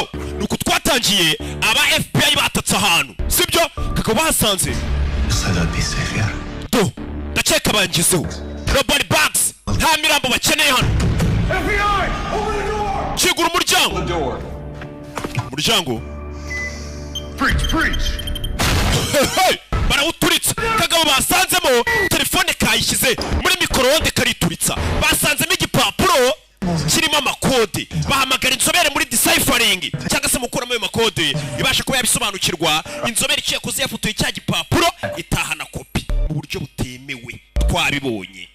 sibyo nuko twatangiye aba FBI batatse ahantu sibyo kakaba basanze do ndakeka bangizeho robot bags nta mirambo bakeneye hano FBI open the door kigura umuryango preach barawuturitsa kagabo basanzemo telefone kayishyize muri microonde karituritsa basanzemo igipapuro kirimo amakode bahamagara inzobere muri deciphering cyangwa se mukuramo ayo makode ibasha kuba yabisobanukirwa inzobere icyo yakoze yafotoye cya gipapuro itahana kopi mu buryo butemewe twabibonye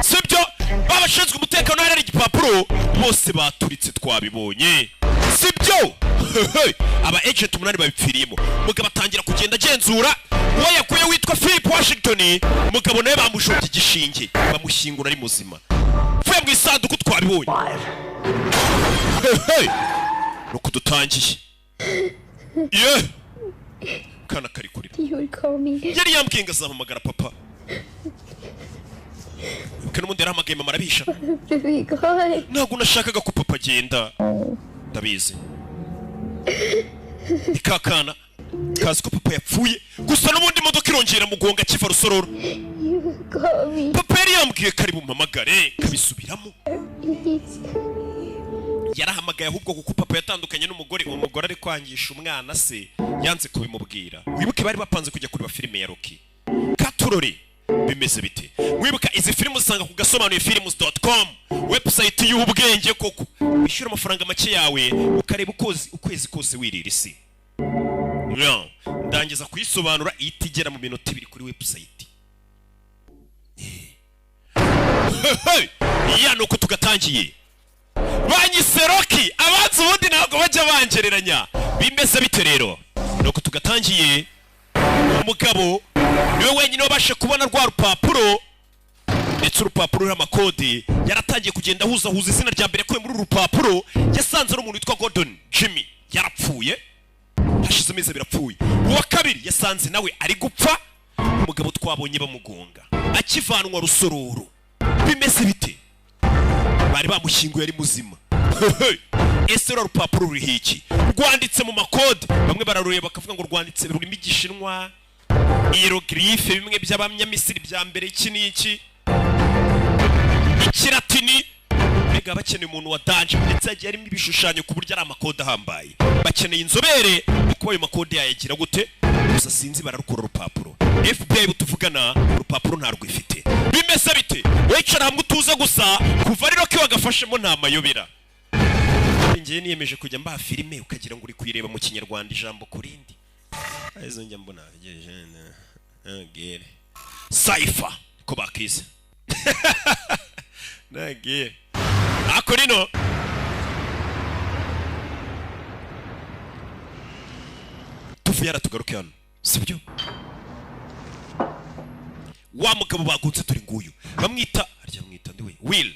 sibyo babashinzwe umutekano hari igipapuro bose baturitse twabibonye sibyo aba agent umunani babipfiriyemo mugabo atangira kugenda agenzura uwo yakuye witwa Philip Washington mugabo nawe bamushobye igishinge bamushyingura ari muzima vuye mu isanduku twabibonye nuko dutangiye kana kari kurira yari yambwiye ngo azampamagara papa n'ubundi yarahamagaye mama arabisha ntabwo nashakaga ko papa agenda ndabizi ikakana kazi ko papa yapfuye gusa n'ubundi imodoka irongera mugonga kiva rusororo papa yari yambwiye ko ari bumpamagare kabisubiramo yarahamagaye ahubwo kuko papa yatandukanye n'umugore uwo mugore ari kwangisha umwana se yanze kubimubwira wibuke bari bapanze kujya kureba filime ya Rocky Katurori bimeze bite wibuka izi filime usanga ku gasobanuye films.com website y'ubwenge koko wishyura amafaranga make yawe ukareba ukwezi kose wirira isi ndangiza kuyisobanura itigera mu minota 2 kuri website nuko tugatangiye banyise Rocky abanzi ubundi ntabwo bajya bangereranya bimeze bite rero nuko tugatangiye umugabo niwe wenyine wabashe kubona rwa rupapuro ndetse urupapuro rw'amakode yaratangiye kugenda huza izina rya mbere kwe muri uru rupapuro yasanze ari umuntu witwa Gordon Jimmy yarapfuye hashize amezi birapfuye uwa kabiri yasanze nawe ari gupfa umugabo twabonye bamugonga akivanwa rusororo bimeze bite bari bamushyinguye ari muzima ese rupapuro ruri hiki rwanditse mu makode bamwe bararureba bakavuga ngo rwanditse rurimo igishinwa hieroglyphe bimwe by'abanyamisiri bya mbere iki n'iki ikiratini mbega bakeneye umuntu wa danje ndetse yagiye arimo ibishushanyo ku buryo ari amakode ahambaye bakeneye inzobere kuko ayo makode yayagira gute gusa sinzi bararukora urupapuro FBI butuvugana urupapuro nta rwifite bimeze bite wicara hamwe utuza gusa kuva rero ko wagafashemo nta mayobera ngiye niyemeje kujya mbaha filime ukagira ngo uri kuyireba mu kinyarwanda ijambo kurindi aizo njya mbona gere Cypher ko bakize nage akorino tufyara tugaruke hano sibyo wa mugabo bagunze turi nguyu bamwita arya mwita ndiwe Will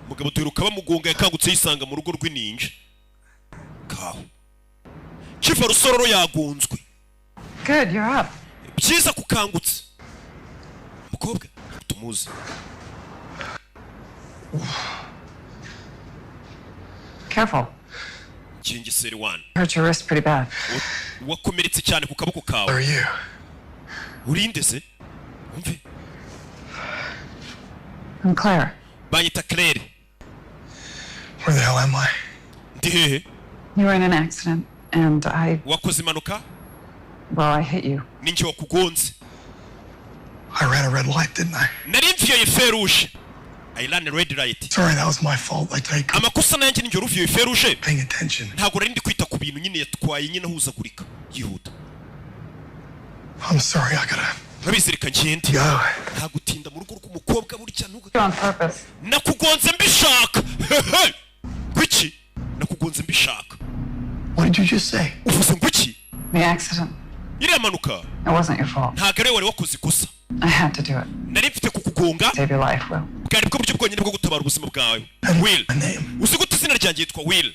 mugabo turuka bamugonga yakangutse yisanga mu rugo rw'ininja kaho Chief Rusororo yagunzwe Good, you're up. Byiza kukangutse mukobwa tumuzi Careful. Kingiseri 1 Hurt your wrist pretty bad. Wakomeretse cyane ku kaboko kawe. Are you? Urinde se? Umve. I'm Claire. Banyita Claire. Where the hell am I? Ndi hehe? You were in an accident and Wakoze impanuka? Well, I hit you. Ninjye wakugonze. I ran a red light, didn't I? Nari mviye feruje. I ran a red light. Sorry, that was my fault. Like amakosa nanjye ninjye uruviye feruje. Paying attention. Ntabwo rindi kwita ku bintu nyine yatwaye nyine huzagurika. Yihuta. I'm sorry, I gotta Nabizirika ngende. go. Ntagutinda mu rugo rw'umukobwa burya ntuga. On purpose. Nakugonze mbishaka. Kuki? Nakugonze mbishaka. What did you just say? Uvuze nguki? The accident. Iriya manuka. It wasn't your fault. Ntabwo ari wari wakoze ikosa. I had to do it. Nari mfite kukugonga. Save your life, Will. Bwari bwo buryo bwonyine bwo gutabara ubuzima bwawe. Will. Uzi gute izina ryanjye yitwa Will?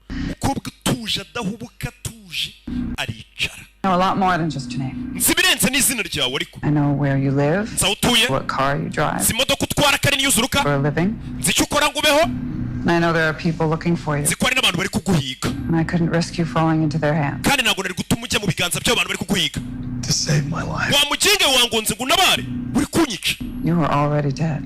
Umukobwa utuje adahubuka atuje aricara. I know a lot more than just your name. Nzi ibirenze n'izina ryawe ariko. I know where you live, Nzi aho utuye. what car you drive, Nzi imodoka utwara kandi niyo uzuruka. for a living. Nzi icyo ukora ngo ubeho. And I know there are people looking for you. Nzi ko hari n'abantu bari kuguhiga. And I couldn't risk you falling into their hands. Kandi ntabwo nari gutuma ujya mu biganza by'abantu bari kuguhiga. To save my life. Wa muginge wangonze ngo unabare. Uri kunyica. You were already dead.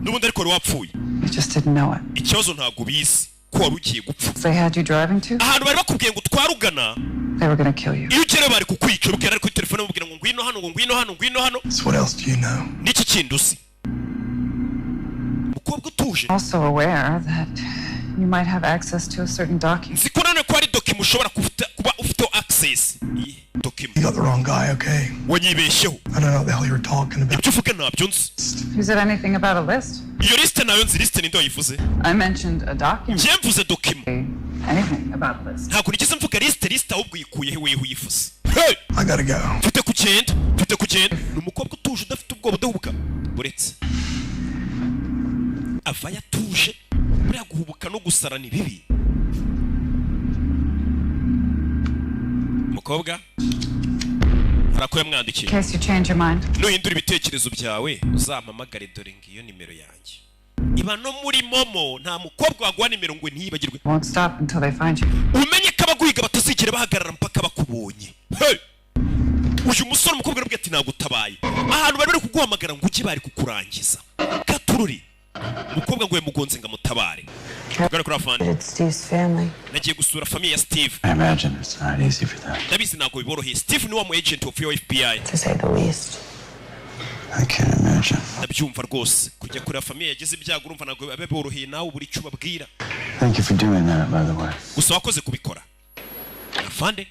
N'ubundi ariko wari wapfuye. You just didn't know it. Ikibazo ntabwo ubizi ko wari ugiye gupfa. They had you driving to, Ahantu bari bakubwiye ngo utware ugana. they were going to kill you. Iyo ugereyo bari kukwica ubwira ari kuri telefone bamubwira ngo ngwino hano ngo ngwino hano ngwino hano. So what else do you know? N'iki kindi uzi? Umukobwa utuje. Also aware that you might have access to a certain document. Nzi ko nanone ko hari document ushobora kuba ufiteho access. Document. You got the wrong guy, okay? Wanyibeshyeho. I don't know what the hell you were talking about. Ibyo uvuga ntabyo nzi. You said anything about a list? Iyo liste nayo nzi, liste ninde wayivuze? I mentioned a document. Njye mvuze document. Anything about a list? Ntabwo nigeze mvuga liste ahubwo uyikuye he weho uyivuze. Hey! I gotta go. Mfite kugenda. Ni umukobwa utuje udafite ubwoba udahubuka. Buretse. Ava yatuje. Buriya guhubuka no gusara ni bibi. Umukobwa harako yamwandikiye. In case you change your mind. Nuhindura ibitekerezo byawe uzampamagare dore ngiyo nimero yanjye. Iba no muri momo nta mukobwa waguha nimero ngo ntiyibagirwe. Won't stop until they find you. Umenye ko abaguhiga batazigera bahagarara mpaka bakubonye. Hey! Uyu musore umukobwa arabwira ati nagutabaye. Ahantu bari kuguhamagara ngo ujye bari kukurangiza. Katururi. Umukobwa ngo yamugonze ngo amutabare. Gana kuri afande. It's Steve's family. Nagiye gusura famille ya Steve. I imagine it's not easy for them. Ndabizi ntabwo biboroheye. Steve ni wa mu agent of your FBI. To say the least. I can't imagine. Ndabyumva rwose. Kujya kuri famille yagize ibyago urumva ntabwo abe boroheye nawe buri cyo babwira. Thank you for doing that, by the way. Gusa wakoze kubikora. Afande.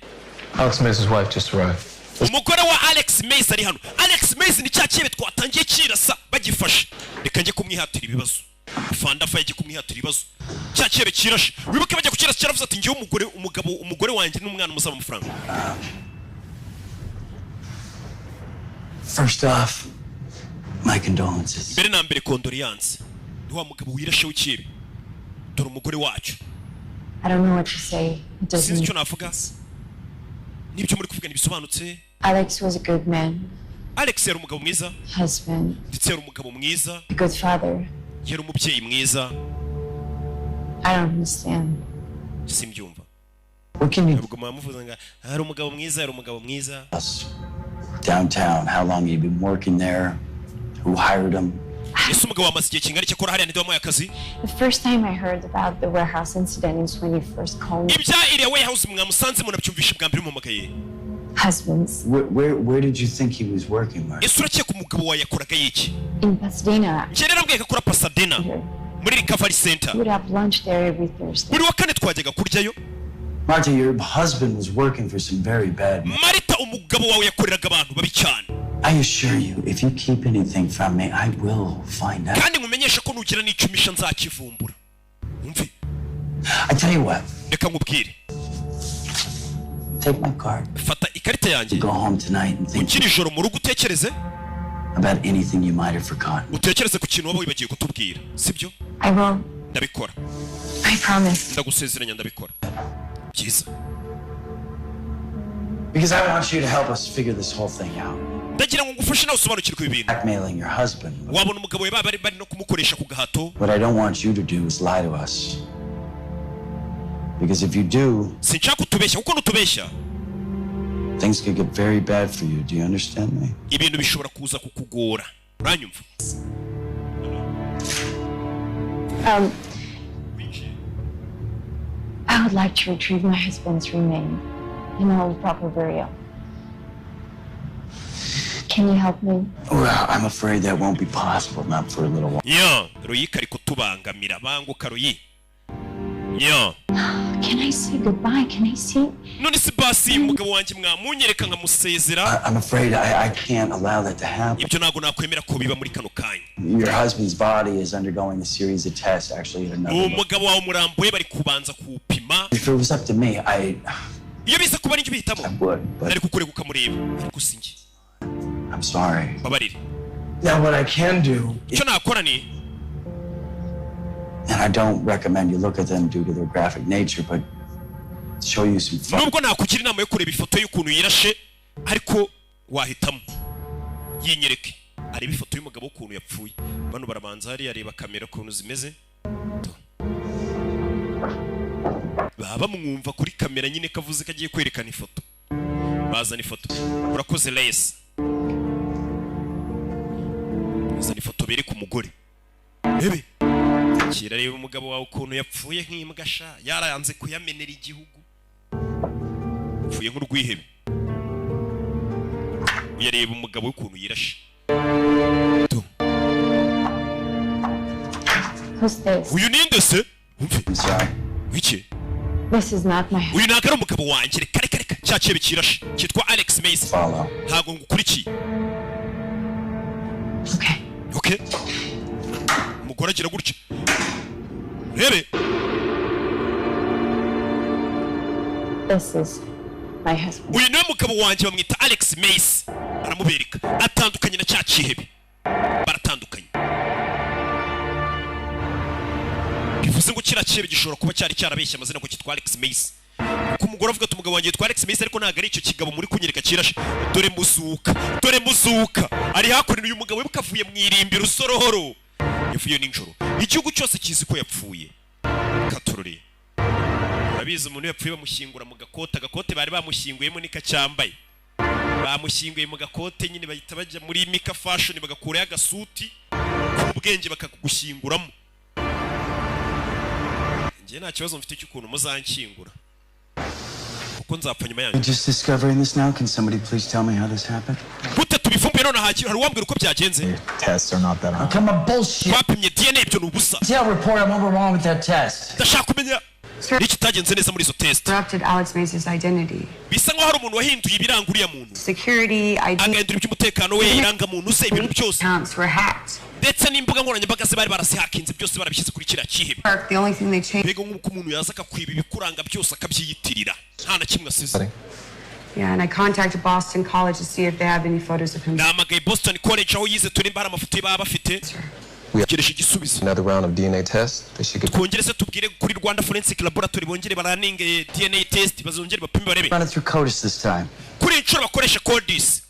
Alex Mays' wife just arrived. Umugore wa Alex Mays ari hano. Alex Mays ni cya kibe twatangiye kirasa bagifashe. Reka njye kumwihatira ibibazo. Afande afa yagiye kumwihatira ibibazo. Cya kibe kirashe. Wibuke bajya kukirasa cyaravuze ati ngiye umugore wanjye n'umwana musaba amafaranga. First off, my condolences. Mbere na mbere condolences. Ni wa mugabo wirashe w'ikibe. Dore umugore wacu. I don't know what to say. It Sinzi doesn't. icyo navuga. Nibyo muri kuvuga nibisobanutse. Alex was a good man, Alex yari umugabo mwiza. husband, Ndetse yari umugabo mwiza. a good father. Yari umubyeyi mwiza. I don't understand. Simbyumva. What can you Ntabwo mwamuvuza ngo hari umugabo mwiza, yari umugabo mwiza. tell us? Downtown, how long have you been working there? Who hired him? Ese umugabo wamaze igihe kingana iki akora hariya ntiwamuhaye akazi? The first time I heard about the warehouse incident is when you first called me. Ibya iriya warehouse mwamusanze munabyumvisha bwa mbere mumamagaye. Husbands. Where did you think he was working, Mark? Ese urakeka umugabo wawe yakoraga iki? In Pasadena. Njye rero mbwiye ko akora Pasadena muri Recovery Center. We would have lunch there every Thursday. Buri wa kane twajyaga kuryayo. Marta, your husband was working for some very bad men. Marita umugabo wawe yakoreraga abantu babi cyane. I assure you, if you keep anything from me, I will find out. Kandi mumenyesha ko nugira n'icumisha nzakivumbura. Umve. I tell you what, Reka ngubwire. take my card. Fata ikarita yanjye. Go home tonight and think Ukiri ijoro mu rugo utekereze. about anything you might have forgotten. Utekereze ku kintu waba wibagiye kutubwira. Sibyo? I will. Ndabikora. I promise. Ndagusezeranya ndabikora. Byiza. Because I want you to help us figure this whole thing out. Ndagira ngo ngufashe nawe usobanukirwe ibi bintu. Blackmailing your husband. Wabona umugabo we bari no kumukoresha ku gahato. What I don't want you to do is lie to us. Because if you do, Sinshaka kutubeshya kuko nutubeshya things could get very bad for you. Do you understand me? ibintu bishobora kuza kukugora. Uranyumva? I would like to retrieve my husband's remains and hold proper burial. Can you help me? Well, I'm afraid that won't be possible, not for a little while. Ya, Royi kari kutubangamira banguka Royi. Ya. Can I say goodbye? Can I see? None si basi umugabo wanjye mwamunyereka nkamusezera. I'm afraid I can't allow that to happen. Ibyo ntago nakwemera ko biba muri kano kanya. Your husband's body is undergoing a series of tests, actually, at another location. Umugabo wawe murambuye bari kubanza kuwupima. If it was up to me, Iyo biza kuba n'icyo I bihitamo. would, but Nari kukureka ukamureba. Ariko sinjye. I'm sorry. Babarire. Now, what I can do, Icyo nakora ni And I don't recommend you look at them due to their graphic nature, but show you some fun. nubwo nakugira inama yo kureba ifoto y'ukuntu yirashe ariko wahitamo yinyereke areba ifoto y'umugabo ukuntu yapfuye. Bano barabanza hari areba kamera ukuntu zimeze, baba mwumva kuri kamera nyine kavuze kagiye kwerekana ifoto. Bazana ifoto, urakoze Lace. Bazana ifoto bereka umugore. Ebe kira reba umugabo wawe ukuntu yapfuye nk'imbwa sha, yarayanze kuyamenera igihugu, yapfuye nk'urwihebe. Uyareba umugabo w'ukuntu yirashe. Who's this? Uyu ninde se? Wiki? This is not my Uyu ntabwo ari umugabo wanjye, reka reka reka, cyaciye kirashe cyitwa Alex Mace. Ntabwo ngukurikiye. Okay. Umugore agira gutya. Rebe. This is my husband. Uyu niwe mugabo wanjye bamwita Alex Mace. Aramubereka. Atandukanye na cyacihebe. Baratandukanye. Bivuze ngo kirakebe gishobora kuba cyari cyarabeshya amazina ko kitwa Alex Mace. Kuko umugore avuga ati umugabo wanjye yitwa Alex Mace ariko ntabwo ari icyo kigabo muri kunyereka kirashe. Dore muzuka. Ari hakurino uyu mugabo we bukavuye mu irimbi rusorohoro. Yavuye ninjoro. Igihugu cyose kizi ko yapfuye. Katorore. Abize umuntu yapfuye bamushyingura mu gakote bari bamushyinguyemo nikacyambaye. Bamushyinguye mu gakote nyine bahita bajya muri Mika Fashion bagakurayo agasuti k'ubwenge bakakugushyinguramo. Ngiye nta kibazo mfite cy'ukuntu muzanshyingura. Kuko nzapfa nyuma yanyu. I'm just discovering this now. Can somebody please tell me how this happened? Gute tubifumbuye none hari uwambwira uko byagenze? Tests are not that hard. Come on, bullshit. Twapimye DNA ibyo nubusa. Tell report I'm over wrong with that test. Ndashaka kumenya iki tagenze neza muri izo test. Corrupted Alex Mace's identity. Bisa nko hari umuntu wahinduye ibiranga uriya muntu. Security, ID, agahindura iby'umutekano we, iranga muntu se, ibintu byose. accounts were hacked. Ndetse n'imbuga nkoranyambaga ze bari barasihakinze byose barabishyize kuri kiriya kihebe. The only thing they changed. Mbega nk'uko umuntu yaza akakwiba ibikuranga byose akabyiyitirira nta na kimwe asize. Yeah, and I contacted Boston College to see if they have any photos of him. Namagaye Boston College aho yize turi mbara amafoto ye baba bafite. Kiresha igisubizo. Another round of DNA tests. Twongere se tubwire kuri Rwanda Forensic Laboratory bongere baraninge DNA test bazongere bapime barebe. Run it through CODIS this time. Kuri inshuro bakoresha CODIS.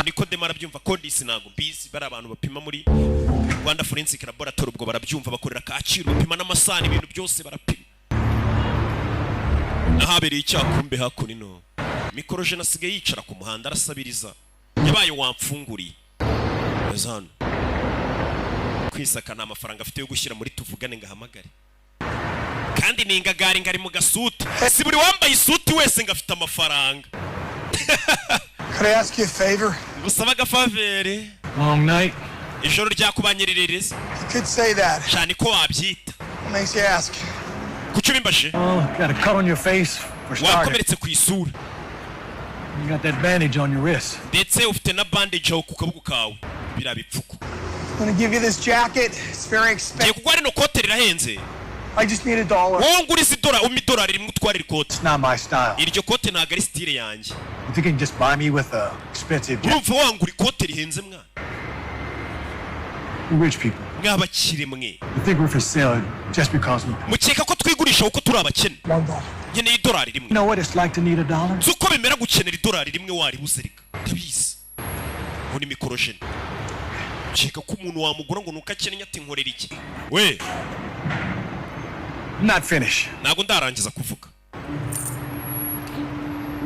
Niko demara byumva CODIS nago bisi bari abantu bapima muri Rwanda Forensic Laboratory ubwo barabyumva bakorera Kacyiru bapima n'amasani ibintu byose barapima. Nahabereye icyakumbe hakunino. Mikorojena asigaye yicara ku muhanda arasabiriza. Yabaye wamfunguriye. Yazana. Kwisaka n'amafaranga afite yo gushyira muri tuvugane ngahamagare. Kandi ningagari ngari mu gasuti. Si buri wambaye isuti wese ngafite amafaranga. Could I ask you a favor? Busaba gafavere. Long night. Ijoro ryakubanyiririza. You could say that. Cyane ko wabyita. What makes you ask? Kuki bimbashe? Oh, got a cut on your face for starting. Wakomeretse ku isura. You got that bandage on your wrist. Ndetse ufite na bandage aho ku kaboko kawe. Bira bipfuko. I'm gonna give you this jacket. It's very expensive. Ngiye kugwa rino kote rirahenze. I just need $1. Wowe nguriza $1 rimwe utwarira ikote. It's not my style. Iryo kote ntago ari style yanjye. You think you can just buy me with a expensive jacket? Urumva wangura ikote rihenze mwana. You rich people. Mwabakire mwe. You think we're for sale just because we... Mukeka ko twigurisha uko turi abakene. $1. Nkeneye $1 rimwe. You know what it's like to need $1? Zuko bimera gukenera $1 rimwe wari buzerika. Ndabizi. Ngo ni mikorojene. Cheka ko umuntu wamugura ngo nuko akeneye ati nkorera iki. We. I'm not finished. Nago ndarangiza kuvuga.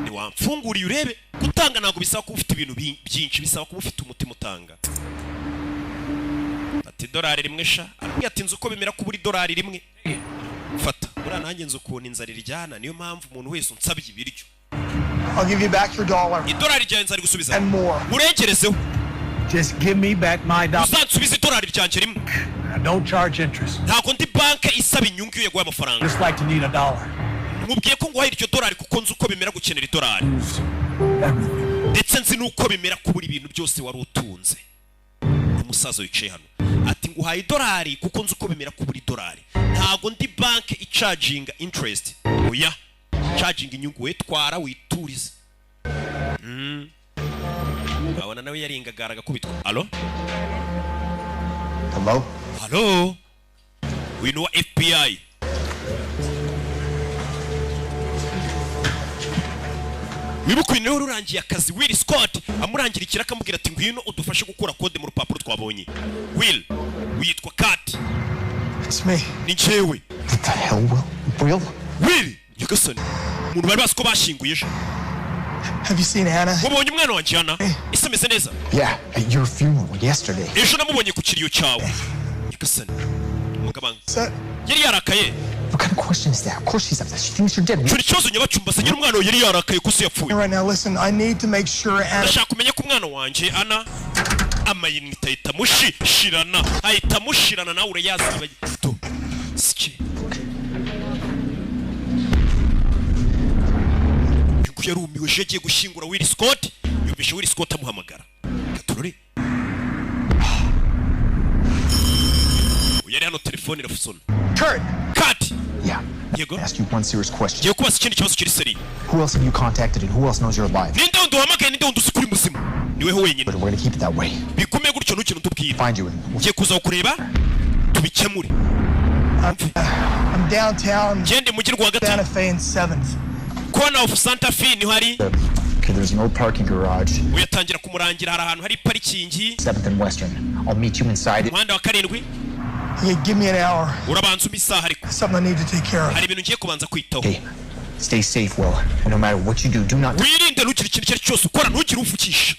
Ni wamfunguriye urebe. Gutanga nago bisaba kuba ufite ibintu byinshi, bisaba kuba ufite umutima utanga. Ati $1 rimwe sha. Arambye ati nzi uko bimera kubura $1 rimwe. Fata. Bura nanjye nzi ukuntu inzara iryana, niyo mpamvu umuntu wese unsabye ibiryo. I'll give you back your $1. $1 ryanjye nzari gusubiza. And more. Urengerezeho. Just give me back my $1. Uzansubiza $1 ryanjye rimwe. I don't charge interest. Ntago ndi banke isaba inyungu iyo yaguye amafaranga. Just like to need $1. Mubwiye ko nguhaye iryo $1 kuko nzi uko bimera gukenera $1. Ndetse nzi nuko bimera kubura ibintu byose wari utunze. Umusaza wicaye hano. Ati nguhaye $1 kuko nzi uko bimera kubura $1. Ntago ndi banke icharging interest. Oya. Charging inyungu wetwara witurize. Abana nawe yaringagaraga kubitwa. Allo? Hello? Hello? We know FBI. wibuka niwe rurangiye akazi Will Scott amurangirikira akamubwira ati ngwino udufashe gukura kode mu rupapuro twabonye. Will witwa Kat. It's me. Ni jewe. What the hell, Will? Will Nyagasani umuntu bari bazi ko bashinguye ejo. Have you seen Anna? Wabonye umwana wanjye Anna? Ese ameze neza? Yeah, at your funeral yesterday. Ejo namubonye ku kiriyo cyawe. Nyagasani mugabanga Sir, yari yarakaye. What kind of question is that? Of course she thinks you're dead. Cyo kibazo nyabacumba se nyiri umwana yari yarakaye ko se yapfuye. right now, listen, I need to make sure Anna... Ndashaka kumenya ko umwana wanjye Anna amayinite ahita mushirana nawe urayazi to sike yuko yarumiwe je agiye gushyingura Will Scott yumvishe Will Scott amuhamagara katurore uyari hano telefone irafusona Kat Yeah. yego Ask you one serious question. giye kubaza ikindi kibazo kiri seri Who else have you contacted and who else knows you're alive? ninde wundi wahamagaye ninde wundi usikuri muzima niweho wenyine But we're gonna keep it that way. bikomeye gutyo ntukino tubwira Find you and ugiye kuza kureba tubikemure I'm downtown, gende mujyi rwagati Santa Fe and 7th. corner of Santa Fe niho hari okay, there's an old parking garage, uyatangira kumurangira hari ahantu hari parikingi 7th and Western. I'll meet you inside it. umuhanda wa karindwi Yeah, give me an hour. urabanza umpa isaha ariko Something I need to take care of. hari ibintu ngiye kubanza kwitaho Okay. Stay safe, Will. And no matter what you do not wirinde ntugire ikintu icyo ari cyo cyose ukora ntugire uvukisha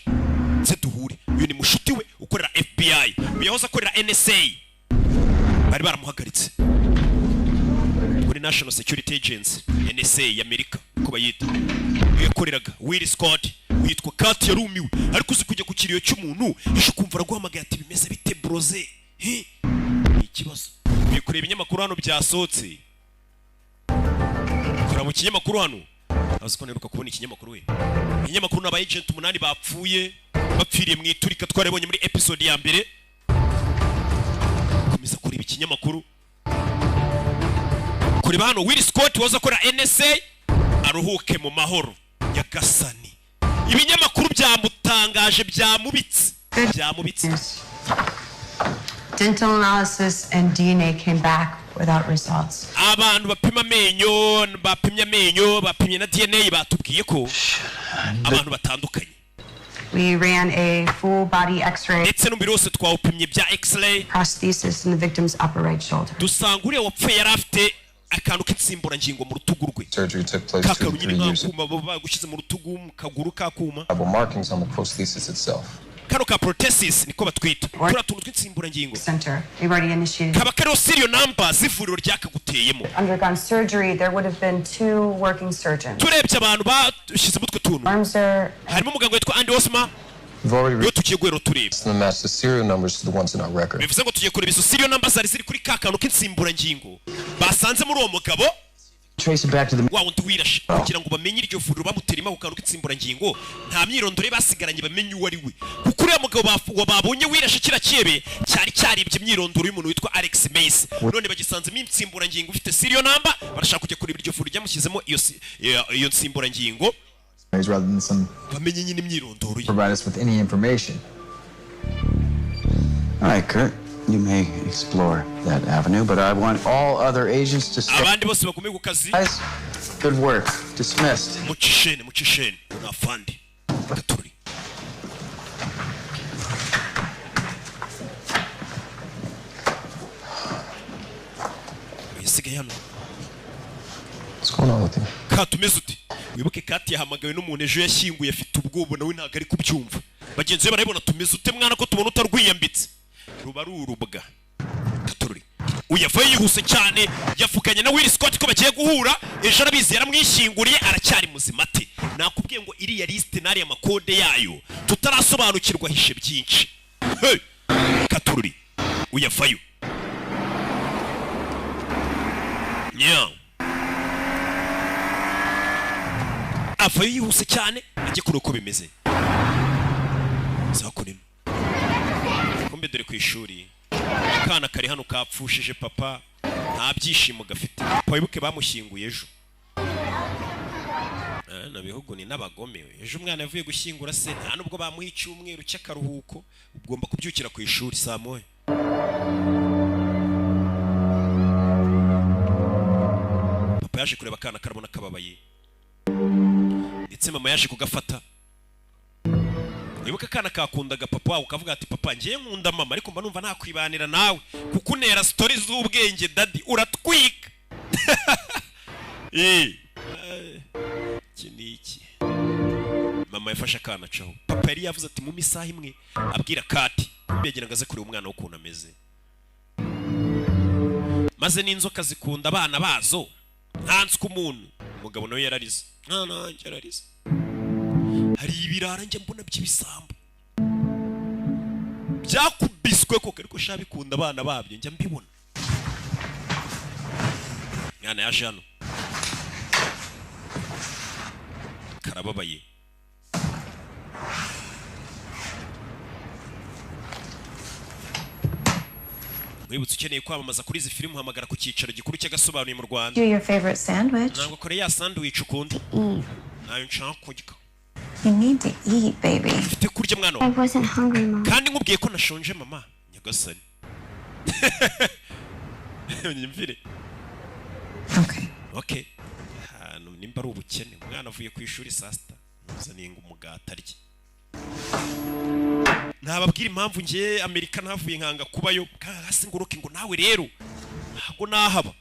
nze duhure uyu ni mushuti we ukorera FBI uyahoze akorera NSA bari baramuhagaritse kuri National Security Agency NSA y'Amerika ko bayita yakoreraga Will Scott witwa Kat yarumiwe ariko uzi kujya ku kiriyo cy'umuntu isho kumva araguhamagaye ati bimeze bite broze ikibazo bikureba ibinyamakuru hano byasohotse kora mu kinyamakuru hano azi ko neruka kubona ikinyamakuru we ibinyamakuru n'aba agent 8 bapfuye bapfiriye mu iturika twarebonye muri episode ya mbere komeza kureba ikinyamakuru kureba hano Will Scott waza akora NSA aruhuke mu mahoro Nyagasani ibinyamakuru byamutangaje byamubitse Dental analysis and DNA came back without results. abantu bapimye amenyo bapimye na DNA batubwiye ko abantu batandukanye. We ran a full body x-ray ndetse n'umubiri wose twawupimye bya x-ray prosthesis in the victim's upper right shoulder. dusanga uriya wapfuye yari afite akantu k'insimburangingo mu rutugu rwe Surgery took place 2 to 3 years ago. kakuma bagushyize mu rutugu mu kaguru kakuma Have markings on the prosthesis itself. kano ka prosthesis niko batwita turiya tuntu tw'insimburangingo Center. We've already initiated. kaba kariho serial number z'ivuriro ryakaguteyemo. Undergone surgery, there would have been 2 working surgeons. turebye abantu bashyize mutwe tuntu Arms are harimo umuganga witwa Andy Osma We've already yo tugiye guhera tureba reached and matched the serial numbers to the ones in our record. bivuze ngo tugiye kureba izo serial number zari ziri kuri ka kantu k'insimburangingo basanze muri uwo mugabo trace it back to the wa wundi wirashe kugira ngo bamenye iryo vuriro bamuteremo ku kantu k'insimburangingo nta myirondoro basigaranye bamenye uwo ari we kuko uriya mugabo babonye wirashe kira kiebe cyari cyaribye imyirondoro y'umuntu witwa Alex Mace none bagisanzemo insimburangingo ufite serial number barashaka kujya kureba iryo vuriro ryamushyizemo iyo nsimburangingo rather than some bamenye nyine imyirondoro ye. provide us with any information. All right, Kurt. You may explore that avenue, but I want all other agents to stay. abandi bose bagume ku kazi Guys, good work. Dismissed. mucishene una fandi katuri yisigaye hano What's going on with you? katumeze uti wibuke Kati yahamagawe n'umuntu ejo yashyinguye afite ubwoba nawe ntabwo ari kubyumva bagenzi be barabibona tumeze ute mwana ko tubona utarwiyambitse ruba rurubwa katururi uyavaye yihuse cyane yavuganye na Will Scott ko bagiye guhura ejo arabizi yaramwishyinguriye aracyari muzima ate nakubwiye ngo iriya liste nari amakode yayo tutarasobanukirwa hishe byinshi hey! katururi uyavayo yeah. avayo yihuse cyane ajye kure uko bimeze zakunino kumbe dore ku ishuri akana kari hano kapfushije papa nta byishimo gafite wibuke bamushyinguye ejo na bihugu ni n'abagome ejo umwana yavuye gushyingura se nta nubwo bamuha icyumweru cy'akaruhuko ugomba kubyukira ku ishuri saa moya papa yaje kureba akana karabona kababaye ndetse mama yaje kugafata. Wibuka kana kakundaga papa wawe ukavuga ati papa ngiye nkunda mama ariko mba numva nakwibanira nawe kuko unera story z'ubwenge daddy uratwika. Kiniki mama yafashe akana caho. Papa yari yavuze ati mu misaha imwe abwira Kati mbegera ngaze kuri umwana ukuntu ameze. Maze n'inzoka zikunda abana bazo ntanswe umuntu. Umugabo nawe yararize. Nanjye yararize. Hari ibirara njye mbona by'ibisambo byakubiswe koko ariko shabikunda abana babyo njya mbibona. Mwana yaje hano karababaye. Wibutse ukeneye kwamamaza kuri izi filime uhamagara ku cyicaro gikuru cy'agasobanuye mu Rwanda. Do your favorite sandwich. Ntabwo kore ya sandwich ukundi. Nayo nshaka kurya. You need to eat, baby. Mfite kurya mwana. I wasn't hungry, Mom. Kandi nkubwiye ko nashonje mama. Nyagasani. Nyimvire. Okay. Hano nimba ari ubukene umwana avuye ku ishuri saa sita muzaninga umugata arye. Ntababwira impamvu ngiye Amerika ntavuye nkanga kubayo hasi nguruke ngo nawe rero ntago nahaba.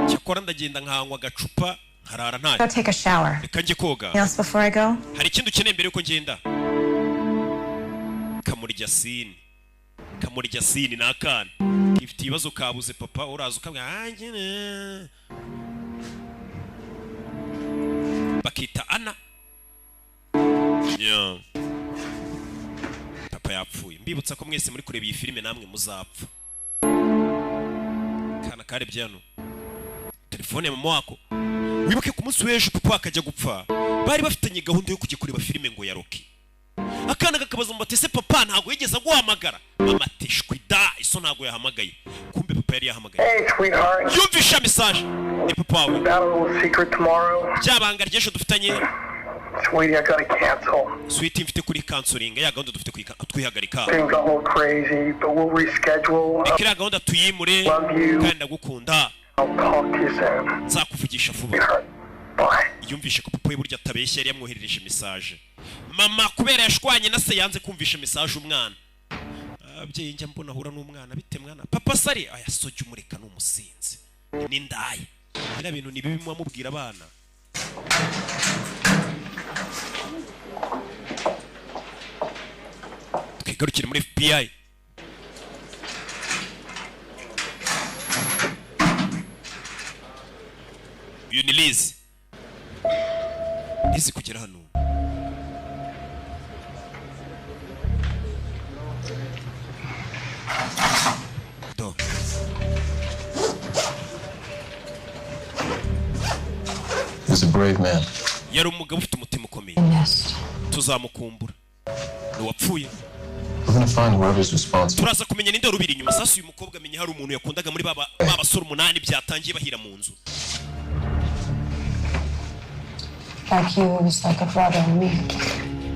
Cyakora ndagenda nkanywa agacupa nkarara ntayo. Go take a shower. Reka njye koga. Anything else before I go? Hari ikintu ukeneye mbere yuko ngenda. Kamurya sini nakana. Ifite ibibazo kabuze papa uraza ukabwa angine. Bakita Ana. Yeah. Papa yapfuye. Mbibutsa ko mwese muri kureba iyi filime namwe muzapfa. Kana karebye hano. Telefone ya mama wako. Wibuke ku munsi w'ejo papa akajya gupfa. Bari bafitanye gahunda yo kujya kureba filime ngo ya Rocky. Akana kakabaza ngo ese papa ntago yigeze guhamagara. Mama tishwi da iso ntago yahamagaye. Kumbe papa yari yahamagaye. Hey, sweetheart. Yumvisha message. Ni papa wawe. Got a little secret tomorrow. Cyabanga ry'ejo dufitanye. Sweetie, I gotta cancel. Sweetie mfite kuri canceling ya gahunda dufite twihagarika. Things got a little crazy, but we'll reschedule. Ikira gahunda tuyimure kandi ndagukunda. I'll talk to you soon. Nzakuvugisha vuba. Sweetheart, bye. Yumvishe ko papa we burya atabeshya yari yamwoherereje message. Mama kubera yashwanye na se yanze kumvisha message umwana. Abyeyi njya mbona ahura n'umwana bite mwana. Papa sari aya soje umureka n'umusinzi. Ni ndaye. Bira bintu ni bibi mwamubwira abana. Twigarukire muri FBI. Unilize. Izi kugera hano. Do. He's a brave man. Yari umugabo ufite umutima ukomeye. Tuzamukumbura. Nuwapfuye. We're gonna find whoever's responsible. Turaza kumenya ninde rubiri nyuma sasa uyu mukobwa amenya hari umuntu yakundaga muri baba basore 8 byatangiye bahira mu nzu. Like you was like a brother to me.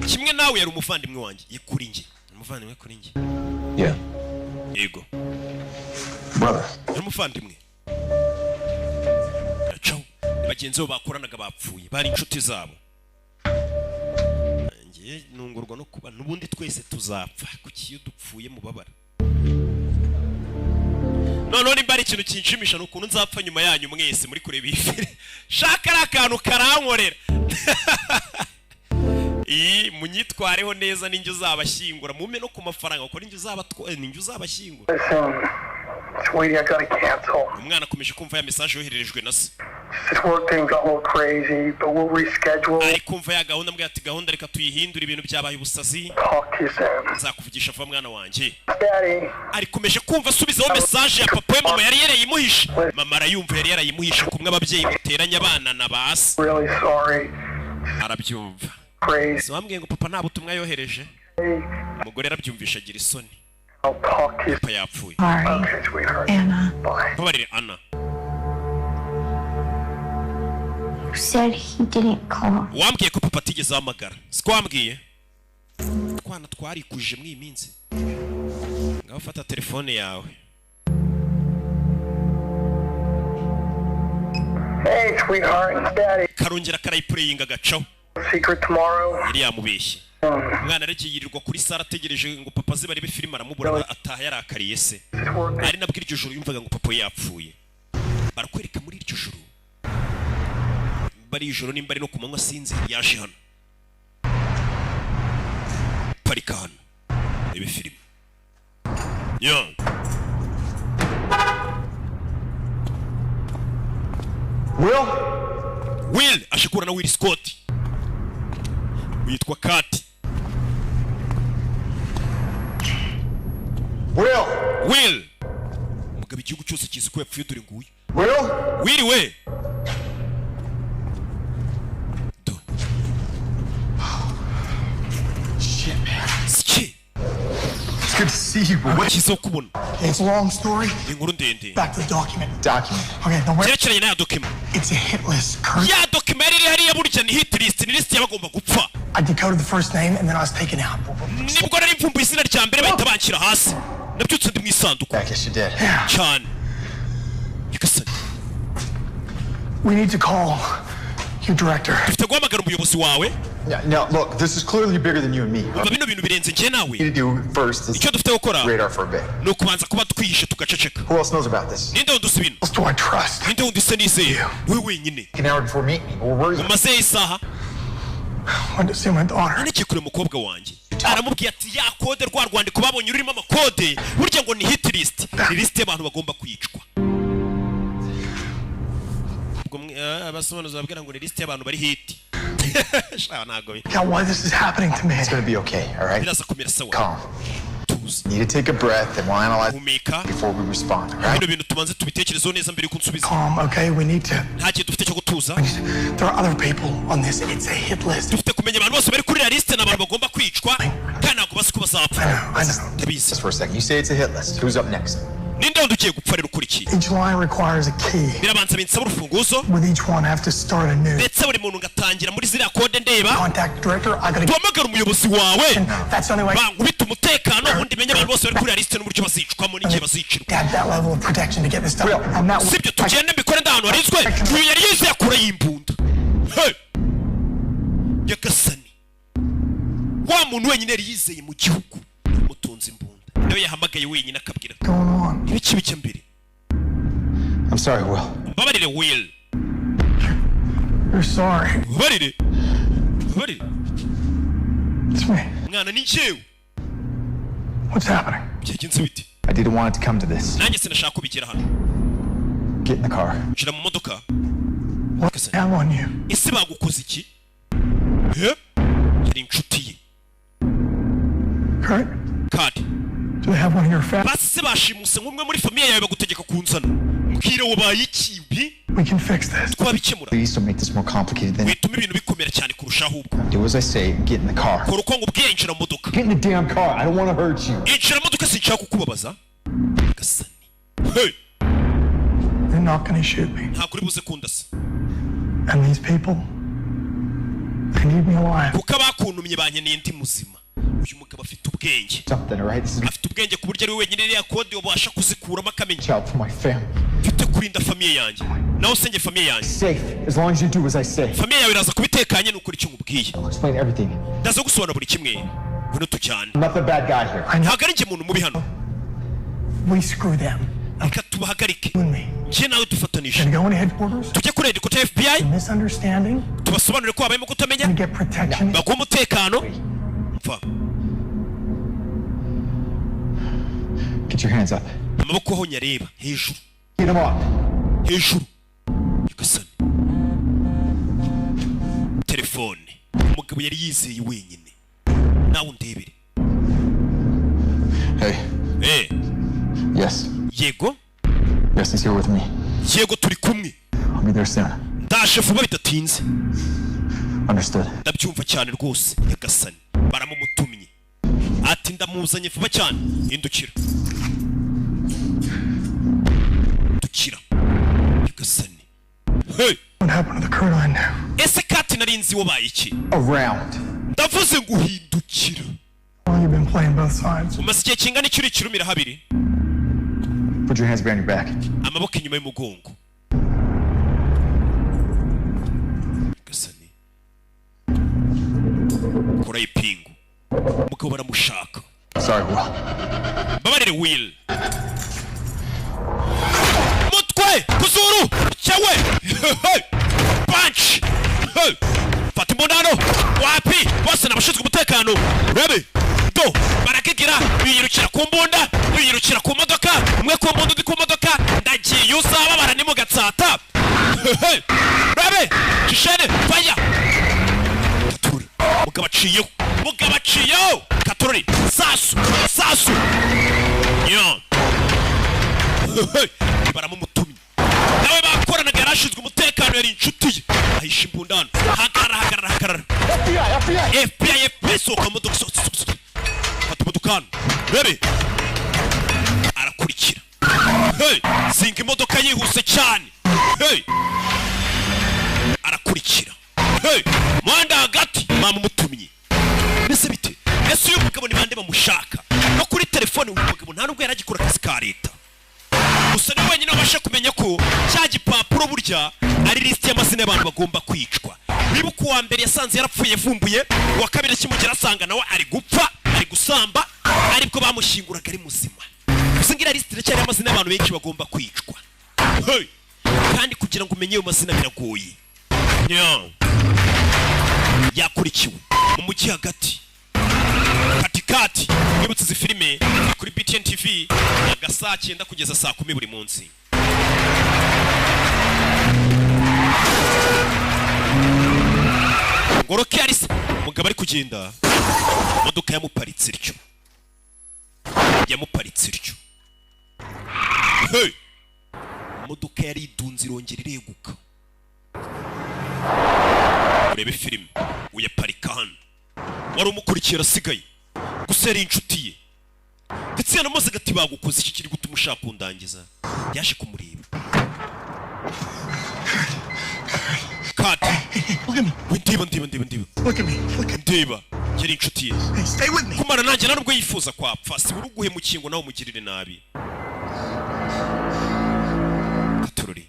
Kimwe nawe yari umuvandimwe wanjye yekuri nge. Umuvandimwe kuri nge. Yeah. Yego. Brother. Yari umuvandimwe. Ciao. Bagenzi bo bakoranaga bapfuye bari inshuti zabo. Ngiye nungurwa no kuba nubundi twese tuzapfa kuki iyo dupfuye mu babara. None bari ikintu kinshimisha n'ukuntu nzapfa nyuma yanyu mwese muri kureba ifire. Shaka rakantu karankorera. Munyitwareho neza ninjye uzabashyingura mume no ku mafaranga uko ninjye ninjye uzabashyingura. Listen, sweetie, I gotta cancel. Umwana akomeje kumva ya message yohererejwe na se. This work thing got a little crazy, but we'll reschedule. Ari kumva ya gahunda mbwa ati gahunda reka tuyihindura ibintu byabaye ubusazi. Talk to you soon. Nzakuvugisha vuba mwana wanje. Daddy. Ari kumeje kumva subizaho message ya papa mama yari yarayimuhishe. Mama arayumva yari yarayimuhishe kumwe ababyeyi muteranya abana na basi. Really sorry. Arabyumva. Crazy. So wambwiye ngo papa nta butumwa yohereje. Umugore arabyumvisha agira isoni. I'll talk to you. Papa yapfuye. Sorry, Okay, sweetheart. Anna. Bye. Babarire Anna. You said he didn't call. Wambwiye ko papa atigeze ahamagara. Siko wambwiye? Twana twarikuje mwi minsi. Ngaho fata telefone yawe. Hey, sweetheart, it's Daddy. karongera karayipureyinga agacaho. Secret tomorrow. Yari yamubeshye. Umwana aragiye yirirwa kuri sara ategereje ngo papa ze barebe filime aramubura ataha yarakariye se. Ari nabwo iryo joro yumvaga ngo papa yapfuye. Barakwereka muri iryo joro. Bari ijoro nimba ari no kumanywa sinzi yaje hano. Parika hano. Ebe filime. Yeah. Will ashikura na Will Scott. Witwa Kati. Will. Mugabe igihugu cyose kizi ko yapfuye dore nguyu. Will we. Shit, man. Shit. It's good to see you, but what? Kizo kubona. It's a long story. Inkuru ndende. Back to the document. Document. Okay, now where? Cyerekeranye na document. It's a hit list. Kurt. Ya document iri hariya burya ni hit list, ni list y'abagomba gupfa. I decoded the first name and then I was taken out. Nibwo nari mvumbuye izina rya mbere bahita banshyira hasi. Nabyutse ndi mu isanduku. I guess you did. Cyane. Yagasani. We need to call your director. Dufite guhamagara umuyobozi wawe. No, look, this is clearly bigger than you and me. Umva bino bintu birenze njye nawe. What you do first is Icyo dufite gukora radar for a bit. ni ukubanza kuba twihishe tugaceceka. Who else knows about this? Ninde wundi uzi ibintu? Who else do I trust? Ninde wundi se nizeye? Wowe wenyine. An hour before meeting me. Where were you? Umaze isaha. I went to see my daughter. None kure umukobwa wanjye. Aramubwiye ati ya kode rwa rwandiko babonye urimo amakode. Burya ngo ni hit list. Ni list y'abantu bagomba kwicwa. Ubwo abasobanuzi babwira ngo ni list y'abantu bari hit. God, why this is happening to me? It's gonna be okay, all right? Biraza kumera sawa. Calm. You need to take a breath and we'll analyze before we respond, all right? Bino bintu tubanze tubitekerezo neza mbere yuko nsubiza. Calm, okay? We need to. Nta kintu dufite cyo gutuza. There are other people on this. It's a hit list. Dufite kumenya abantu bose bari kuri la list n'abantu bagomba kwicwa. Kandi ntabwo basi ko bazapfa. I know. Tabizi. Just for a second. You say it's a hit list. Who's up next? Ninde wundi ugiye gupfa rero ukurikiye? Each line requires a key. Birabanza binsaba urufunguzo. With each one, I have to start anew. Ndetse buri muntu ngatangira muri ziriya kode ndeba. Contact director. I gotta. Duhamagara umuyobozi wawe. That's the only way. Bangubita umutekano ubundi menye abantu bose bari kuri la list n'uburyo bazicwamo n'igihe bazicirwa. Got that level of protection to get this done. I'm not. Sibyo tugende mbikore ndahantu harinzwe. Uyu yari yize yakura y'imbunda. Hey. Yagasani. Wa muntu wenyine yari yizeye mu gihugu. Mutunze imbunda. Nawe yahamagaye wenyine akabwira. Ibiki bijya mbere. I'm sorry, Will. Babarire Will. You're sorry. Babarire. Babarire. It's me. Mwana ni njyewe. What's happening? Byagenze bite? I didn't want it to come to this. Nanjye sinashaka kubigera hano. Get in the car. Shira mu modoka. What's that on you? Ese bagukoze iki? Yari inshuti ye. Kurt? Kadi. Do they have one of your family? Base bashimuse nk'umwe muri famiye yawe bagutegeka kunzana. Mbwira wabaye ikibi. We can fix this. Twabikemura. Please don't make this more complicated than. Wituma ibintu bikomera cyane kurushaho ubwo. Do as I say. Get in the car. Kora uko ngubwiye injira mu modoka. Get in the damn car. I don't want to hurt you. Injira mu modoka sinshaka kukubabaza. Gasani. Hey. They're not gonna shoot me. Nta kuri buze kundasa. And these people, they need me alive. Kuko abakuntumye bankeneye ndi muzima. Uyu mugabo afite ubwenge. Something, all right? This is Afite ubwenge ku buryo ari we wenyine iriya kode wabasha kuzikuramo akamenya. child for my family. Mfite kurinda famiye yanjye. Nawe senge famiye yanjye. Safe as long as you do as I say. Famiye yawe iraza kubitekanye n'ukuri icyo nkubwiye. I'll explain everything. Ndaza gusobanura buri kimwe. Ngwino tujyane. I'm not the bad guy here. I know. Ntabwo ari njye muntu mubi hano. We screw them. Reka tubahagarike. You and me. Njye nawe dufatanije. Gonna go into headquarters. Tujye kuri headquarters ya FBI. Misunderstanding. Tubasobanurire ko habayemo kutamenya. And get protection. Baguha umutekano. Mva. Get your hands up. Amaboko aho nyareba hejuru. Get them up. Hejuru. Yagasani. Telefone. Umugabo yari yizeye wenyine. Nawe undebere. Hey. Eh. Yes. Yego. Yes, he's here with me. Yego turi kumwe. I'll be there soon. Ndaje vuba bidatinze. Understood. Ndabyumva cyane rwose. Yagasani. Baramumutumye. Ati ndamuzanye vuba cyane. Indukira. Dukira. Yagasani. Hey. What happened to the Kurt I knew? Ese Kati narinzi wabaye iki? Around. Ndavuze ngo uhindukira. Well, you've been playing both sides. Umaze igihe kingana iki uri kirumira habiri? Put your hands behind your back. Amaboko inyuma y'umugongo. kora ipingu umugabo baramushaka. Sorry, Will. Babarire Will. Mutwe kuzuru cyawe. Punch. Fata imbundano wapi bose nabashinzwe umutekano urabe do barakigira biyirukira ku mbunda biyirukira ku modoka umwe ku mbunda undi ku modoka ndagiye uzaba barani mu gatsata urabe kishene faya Katururi mugabo aciyeho Katururi sasu yo baramumutumye nawe bakoranaga yarashinzwe umutekano yari inshuti ye ahisha imbundano hagarara FBI soka modoka fata umudukano rebe arakurikira zinga imodoka yihuse cyane arakurikira muhanda hagati mama umutumye mbese bite ese uyu mugabo ni bande bamushaka no kuri telefone uyu mugabo nta nubwo yaragikora akazi ka leta gusa ni wenyine wabasha kumenya ko cya gipapuro burya ari lisiti y'amazina y'abantu bagomba kwicwa. Niba ku wa mbere yasanze yarapfuye yavumbuye uwa kabiri kimugera asanga nawe ari gupfa ari gusamba aribwo bamushinguraga ari muzima. gusa ngira lisiti iracyari y'amazina y'abantu benshi bagomba kwicwa kandi kugira ngo umenye ayo mazina biragoye. Yakurikiwe mu mujyi hagati katikati nibutse izi filime kuri BTN TV aga saa 9 kugeza saa 10 buri munsi. Ngoroke Arisa mugabo ari kugenda modoka yamuparitse iryo modoka yari idunze irongera ireguka. Urebe filime uyaparika hano wari umukurikira asigaye gusa yari inshuti ye ndetse yanamaze agati bagukoze iki kiri gutuma ushaka kundangiza yaje kumureba kati ndiba yari inshuti ye kumara nanjye narubwo yifuza kwapfa si buri uguhe mu kingo nawe umugirire nabi. Katururi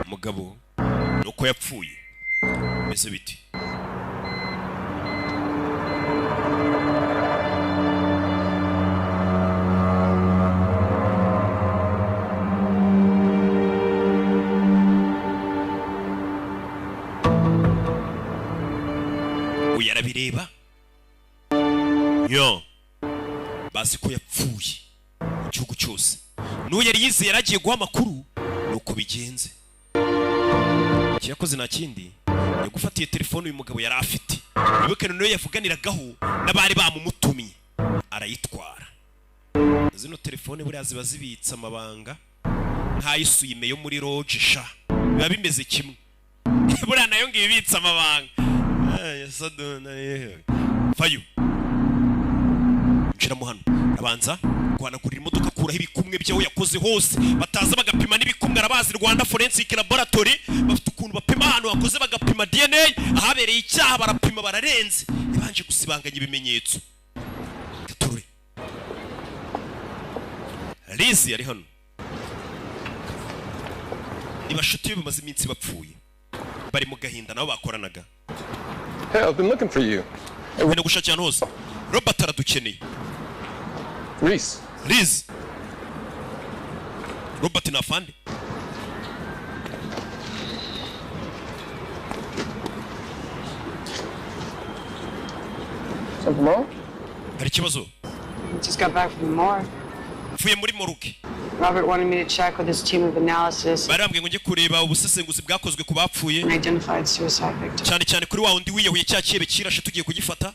mugabo nuko yapfuye meze biti uyarabireba bazi ko yapfuye mu gihugu cyose n'uwo yari yizeye yaragiye guha amakuru nuko bigenze. Kiyakoze nta kindi yagufatiye telefone uyu mugabo yari afite wibuke niyo yavuganiragaho n'abari bamumutumye arayitwara. Zino telefone buriya ziba zibitse amabanga ntayisuyime yo muri Roge sha biba bimeze kimwe buriya nayo ngiye ibitse amabanga fayo njira mu hano abanza guhanagurira imodoka kuraho ibikumwe byaho yakoze hose bataza bagapima n'ibikumwe arabazi Rwanda Forensic Laboratory bafite ukuntu bapima ahantu hakoze bagapima DNA ahabereye icyaha barapima bararenze ibanje gusibanganya ibimenyetso. Katururi Lizi ari hano ibashuti bamaze iminsi bapfuye bari mu gahinda nabo bakoranaga. Hey, I've been looking for you. Wenda gushakira hose Robert aradukeneye. Liz Robert nafande Something wrong? hari ikibazo Just got back from the morgue. mvuye muri moruke. Robert wanted me to check with his team of analysis barambwiye ngo njye kureba ubusesenguzi bwakozwe ku bapfuye and identified suicide victims. cyane kuri wa undi wiyahuye cya kibe kirashe tugiye kugifata.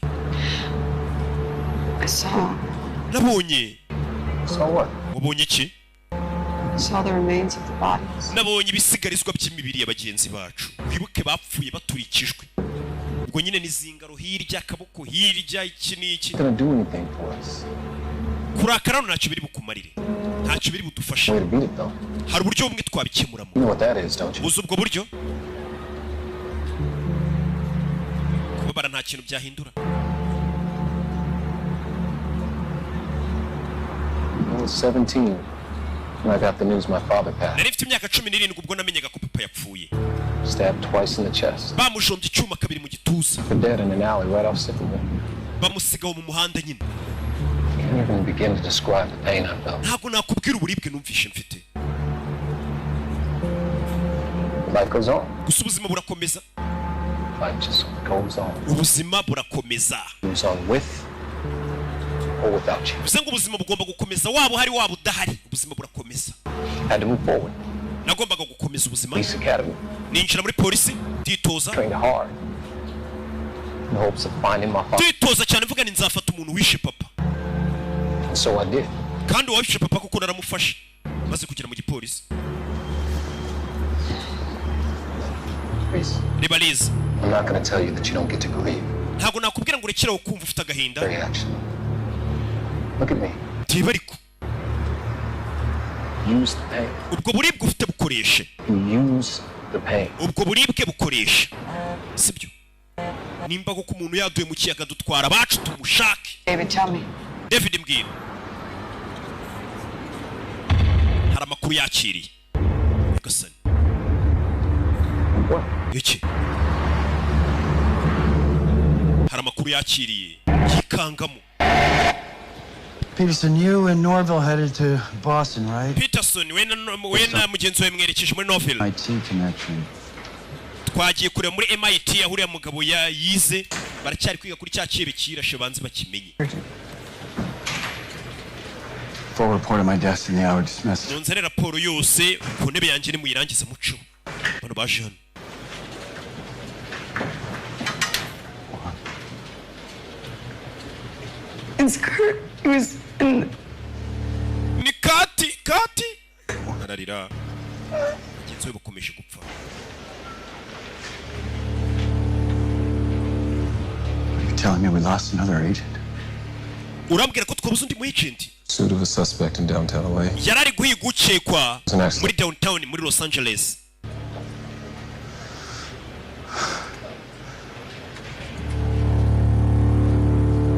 I saw nabonye what? wabonye iki? the remains of the bodies. Nabonye ibisigarizwa by'imibiri y'abagenzi bacu wibuke bapfuye baturikijwe ubwo nyine nizingaro hirya akaboko hirya iki n'iki Gonna do anything for us. kurakara ntacyo biri bukumarire ntacyo biri budufashe. Way to beat it though. Hari uburyo bumwe twabikemuramo. You know what that is, don't you? uzi ubwo buryo kubabara nta kintu byahindura. I was 17. When I got the news my father passed. nari mfite imyaka 17 ubwo namenyaga ko papa yapfuye. Stabbed twice in the chest. Bamujombye icyuma kabiri mu gituza. For dead in an alley right off Sycamore. Bamusigaho mu muhanda nyine. Can't even begin to describe the pain I felt. Ntabwo nakubwira uburibwe numvishe mfite. Life goes on. Gusa ubuzima burakomeza. Life just goes on. Ubuzima burakomeza. Goes on with or without you. Bivuze ngo ubuzima bugomba gukomeza waba hari waba udahari. Ubuzima burakomeza. Had to move forward. Nagombaga gukomeza ubuzima. Police Academy. Ninjira muri polisi, nditoza. Trained hard. In hopes of finding my father. Nditoza cyane mvuga ni nzafata umuntu wishe papa. And so I did. Kandi uwawishe papa kuko naramufashe. Maze kugera mu gipolisi. Ribalize. I'm not going to tell you that you don't get to grieve. Ntabwo nakubwira ngo urekere ukumva ufite agahinda. Very action. Look at me. Tiba ariko. Use the pain. Ubwo buribwe ufite bukoreshe. You use the pain. Ubwo buribwe bukoresha. Sibyo. Nimba ko umuntu yaduye mu kiyaga dutwara bacu tumushake. David, tell me. David mbwira. Hari amakuru yakiriye. Gasani. Iki? Hari amakuru yakiriye. Yikangamo. Peterson, you and Norville headed to Boston, right? Peterson, wena mugenzi wawe mwerekeje muri Norville. IT connection. Twagiye kure muri MIT ahuriya mugabo yize baracyari kwiga kuri cya kibe kirashe banze bakimenye. Full report of my destiny, I would dismiss. Nonzere raporo yose ku ntebe yanjye ni muyirangiza muco. Bano baje hano. It's Kurt. He was in. Ni Kati. Ararira. Bagenzi we bakomeje gupfa. You're telling me we lost another agent? Urambwira ko twabuze undi mu agent? Pursuit of a suspect in downtown LA. Yarari guhiga ukekwa muri downtown muri Los Angeles.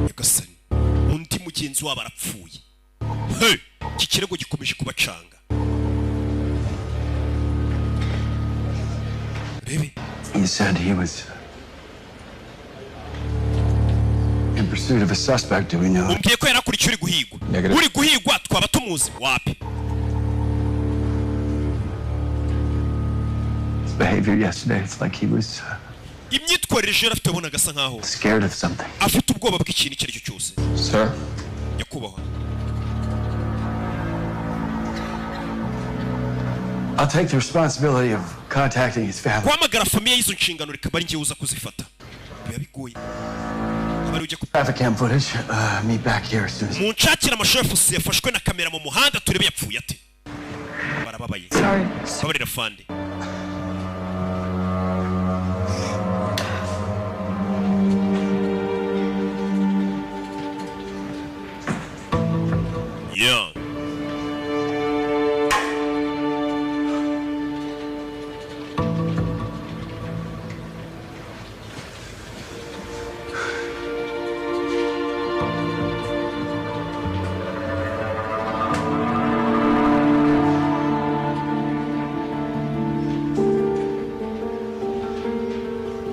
Yagasani. Undi mugenzi wabo arapfuye. Hey, iki kirego gikomeje kubacanga. Rebe. He said he was in pursuit of a suspect. Do we know? Umbwiye ko yarakurikiye uri guhigwa. Uri guhigwa twaba tumuzi wapi? His behavior yesterday, it's like he was Imyitwarire je afite abona gasa nkaho scared of something. afite ubwoba bw'ikintu icyo aricyo cyose. Sir? Nyakubahwa. I'll take the responsibility of contacting his family. Kwamagara famiye y'izo nshingano rikaba ari ngiye uza kuzifata. Biba bigoye. Abari ujye ku Traffic cam footage. Meet back here as soon as. Munshakira amashefu yafashwe na kamera mu muhanda turebe yapfuye ate. Barababaye. Sorry. Babarira fande. Yeah.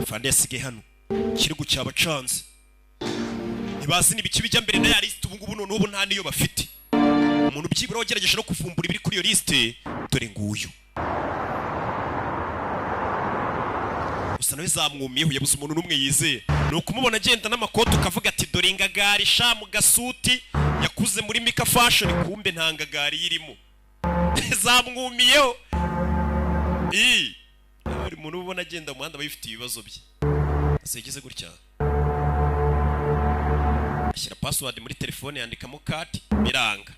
Fande yasigaye hano. Kirego cyabacanze. Ntibazi n'ibiki bijya mbere na ya list ubu ngubu none ubu nta niyo bafite. Umuntu byibura wagerageje no kuvumbura ibiri kuri iyo liste dore nguyu. Gusa nawe zamwumiyeho yabuze umuntu n'umwe yizeye. Ni ukumubona agenda n'amakoto ukavuga ati dore ingagari sha mu gasuti yakuze muri Mika Fashion kumbe nta ngagari yirimo. Zamwumiyeho. Ari umuntu ubona agenda mu muhanda bayifite ibibazo bye. Asegeze gutya. Ashyira password muri telefone yandikamo kati biranga.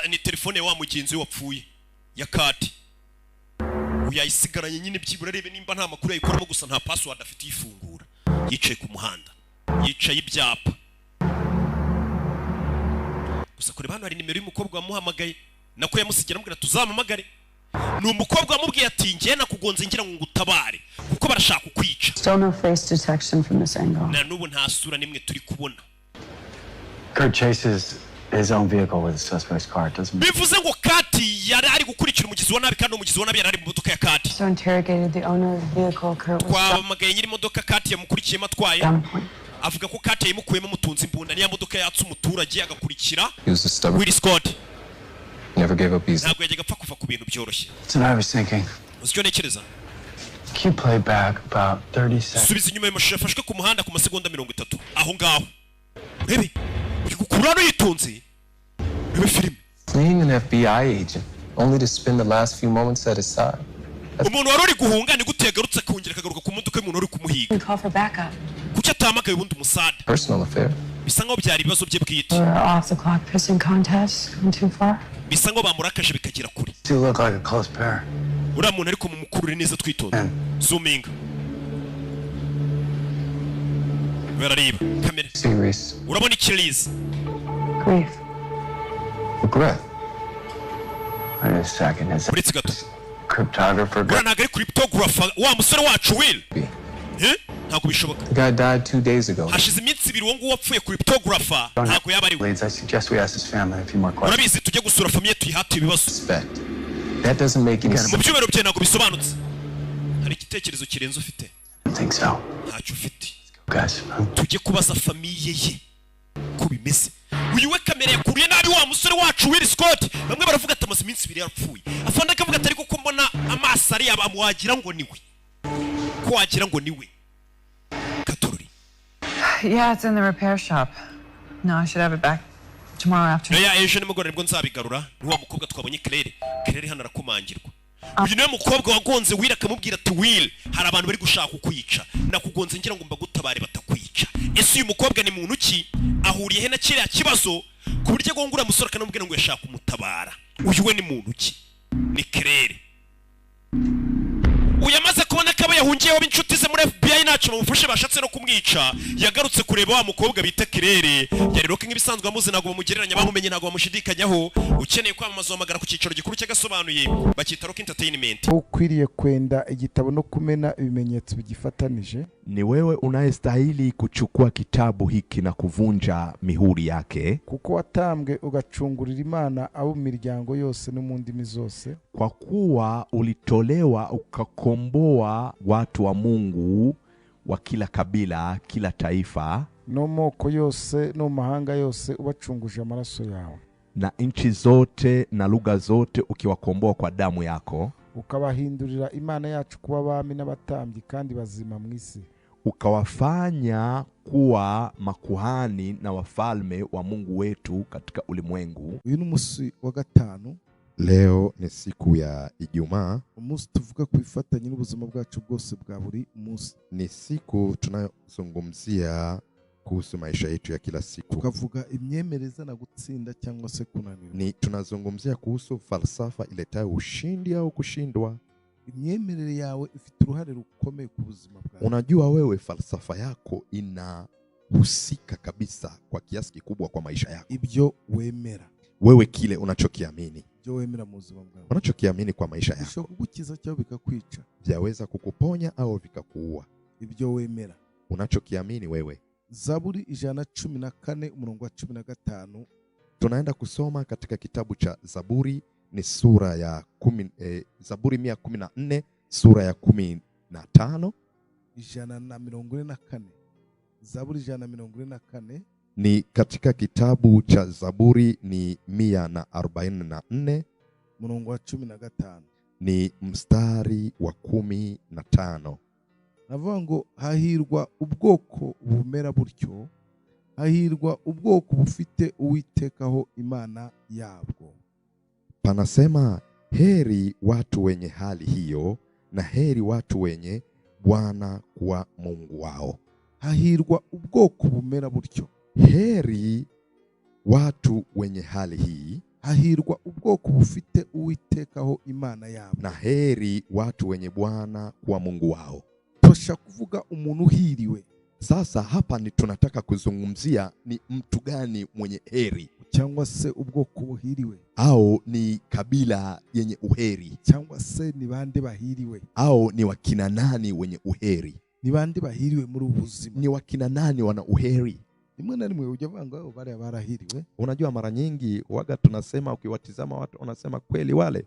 Ni telefone wa mugenzi we wapfuye ya kati. Uyayisigaranye nyine byibura rebe nimba nta makuru yayikoramo gusa nta password afite yifungura. Yicaye ku muhanda. Yicaye ibyapa. Gusa kure hano hari nimero y'umukobwa wamuhamagaye. Nako yamusigira amubwira tuzamamagare. Ni umukobwa wamubwiye ati ngiye nakugonze ngira ngo ngutabare kuko barashaka kukwica. Still no face detection from this angle. Na nubu nta sura nimwe turi kubona. Kurt chases his own vehicle with the suspect's car. It doesn't. bivuze ngo Kati yari ari gukurikira umugizi wa nabi kandi umugizi wa nabi yari ari mu modoka ya Kati. So interrogated the owner of the vehicle, Kurt was Twamagaye nyiri modoka Kati yamukurikiye matwaye. Avuga ko Kati yimukuyemo mutunzi imbunda niya modoka yatse umuturage agakurikira. Will Scott. Never gave up easy. Ntabwo yajyaga apfa kuva ku bintu byoroshye. That's what I was thinking. Uzicyo nekereza. Can you play back about 30 seconds? Subiza inyuma y'amashusho yafashwe ku muhanda ku masegonda 30. Aho ngaho. Urebe. Kurano yitonze. Urebe filime. Fleeing an FBI agent, only to spend the last few moments at his side. Umuntu wari uri guhunga ni gutegarutse kongera kagaruka ku modoka y'umuntu uri kumuhiga. call for backup. Kuki atamagaye ubundi umusada? Personal affair. Bisa nkaho byari ibibazo bye bwite. Off the clock pissing contest gone too far. Bisa nkaho bamurakaje bikagira kure. You look like a close pair. Uriya muntu ariko mumukurure neza twitonda. Zooming. Barareba kamera. Serious. Urabona ikirizi. Grief. Regret. Wait a second. Is Uretse gato. cryptographer? Uriya ntabwo ari cryptographer wa musore wacu Will. Ntabwo bishoboka. The guy died 2 days ago. Hashize iminsi 2 uwo nguwo wapfuye cryptographer ntabwo yaba ari we. I suggest we ask his family a few more questions. Urabizi tujye gusura famiye tuyihatuye ibibazo. Respect. That doesn't make any sense. Mu byubero bye ntabwo bisobanutse. Hari igitekerezo kirenze ufite? I think so. Ntacyo ufite. Guys, Tujye kubaza famiye ye ko bimeze. Uyu we kamera yakuriye nabi wa musore wacu Will Scott. Bamwe baravuga ati amaze iminsi 2 yarapfuye. Afande akavuga ati ariko ko mbona amaso ari abamuwagira ngo niwe. Ko wagira ngo niwe. Katorori. Yeah, it's in the repair shop. No, I should have it back tomorrow afternoon. Oya ejo nimugoroba nibwo nzabigarura. Ni wa mukobwa twabonye Claire. Claire hano arakomangirwa. Uyu niwe mukobwa wagonze Will akamubwira ati Will hari abantu bari gushaka kukwica. Nakugonze ngira ngo mbagutabare batakwica. Ese uyu mukobwa ni muntu ki? Ahuriye he na kiriya kibazo ku buryo agongura musore akanamubwira ngo yashaka umutabara. Uyu we ni muntu ki? Ni Claire. Uyamaze kubona ko yahungiyeho b'inshuti ze muri FBI ntacyo bamufashe bashatse no kumwica. Yagarutse kureba wa mukobwa bita Claire. Yari roke nk'ibisanzwe amuzi ntabwo bamugereranya bamumenye ntabwo bamushidikanyaho. Ukeneye kwamamaza wamagara ku cyicaro gikuru cy'agasobanuye bakita Rock Entertainment. Ukwiriye kwenda igitabo no kumena ibimenyetso bigifatanije. Ni wewe unayestahili kuchukua kitabu hiki na kuvunja mihuri yake, kuko watambwe ugacungurira Imana abo miryango yose no mu ndimi zose. Kwa kuwa ulitolewa ukakomboa watu wa Mungu wa kila kabila, kila taifa, no moko yose no mahanga yose ubacunguje amaraso yawe, na nchi zote na lugha zote ukiwakomboa kwa damu yako, ukabahindurira Imana yacu kuba abami n'abatambyi kandi bazima mu isi, ukawafanya kuwa makuhani na wafalme wa Mungu wetu katika ulimwengu. Uyu ni umunsi wa gatanu. Leo ni siku ya Ijumaa. Umunsi tuvuga kuifatanya n'ubuzima bwacu bwose bwa buri munsi. Ni siku tunayozungumzia kuhusu maisha yetu ya kila siku. Tukavuga imyemereza na gutsinda cyangwa se kunanirwa. Ni tunazungumzia kuhusu falsafa iletayo ushindi au kushindwa. Imyemerere yawe ifite uruhare rukomeye ku buzima bwawe. Unajua wewe falsafa yako inahusika kabisa kwa kiasi kikubwa kwa maisha yako. Ibyo wemera. Wewe kile unachokiamini. Ibyo wemera mu buzima bwawe. Unachokiamini kwa maisha yako. Bishobora kugukiza cyangwa bikakwica. Vyaweza kukuponya au vikakuua. Ibyo wemera. Unachokiamini wewe. Zaburi 114 umurongo wa 15. Tunaenda kusoma katika kitabu cha Zaburi, ni sura ya Zaburi 114 sura ya 15. 144. Zaburi 144 ni katika kitabu cha Zaburi ni 144 umurongo wa 15. Ni mstari wa 15. Navuga ngo hahirwa ubwoko bumera butyo, hahirwa ubwoko bufite Uwitekaho Imana yabwo. Panasema heri watu wenye hali hiyo, na heri watu wenye Bwana kuwa Mungu wao. Hahirwa ubwoko bumera butyo. Heri watu wenye hali hii, hahirwa ubwoko bufite Uwitekaho Imana yabo, na heri watu wenye Bwana kuwa Mungu wao. Tosha kuvuga umuntu uhiriwe. Sasa hapa ni tunataka kuzungumzia ni mtu gani mwenye heri, cyangwa se ubwoko buhiriwe, au ni kabila yenye uheri, cyangwa se ni bande bahiriwe, au ni wakina nani wenye uheri. Ni bande bahiriwe muri ubuzima, ni wakina nani wana uheri. rimwe na rimwe ujya vanga wale barahiriwe. Unajua mara nyingi waga tunasema ukiwatizama watu unasema kweli wale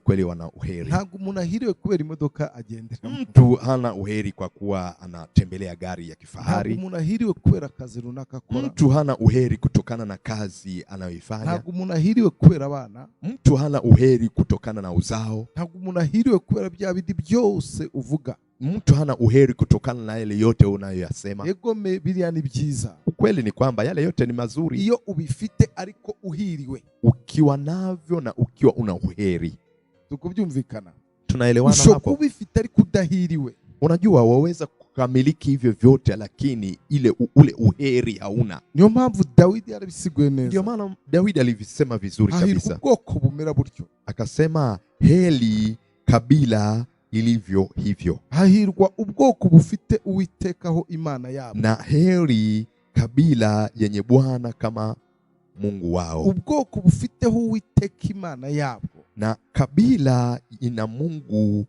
kweli wana uheri. Ntabwo umuntu ahiriwe kubera imodoka agendera. Mtu hana uheri kwa kuwa anatembelea gari ya kifahari. Ntabwo umuntu ahiriwe kubera akazi runaka akora. Mtu hana uheri kutokana na kazi anayoifanya. Ntabwo umuntu ahiriwe kubera abana. Mtu hana uheri kutokana na uzao. Ntabwo umuntu ahiriwe kubera bya bindi byose uvuga. Mtu hana uheri kutokana na yale yote unayoyasema. Egome biriya ni byiza. Ukweli ni kwamba yale yote ni mazuri iyo ubifite ariko uhiriwe. Ukiwa navyo na ukiwa una uheri. Tukubyumvikana. Tunaelewana hapo. Ushobora kubifite ariko udahiriwe. Unajua waweza kukamiliki hivyo vyote lakini ule uheri hauna. Niyo mpamvu Dawidi arabisiguye neza. Ndio maana Dawidi alivisema vizuri kabisa. Ubwoko bumera buryo. Akasema heli kabila ilivyo hivyo. Hahirwa ubwoko bufite Uwitekaho Imana yabo. Na heri kabila yenye Bwana kama Mungu wao. Ubwoko bufiteho Uwiteka Imana yabo. Na kabila ina Mungu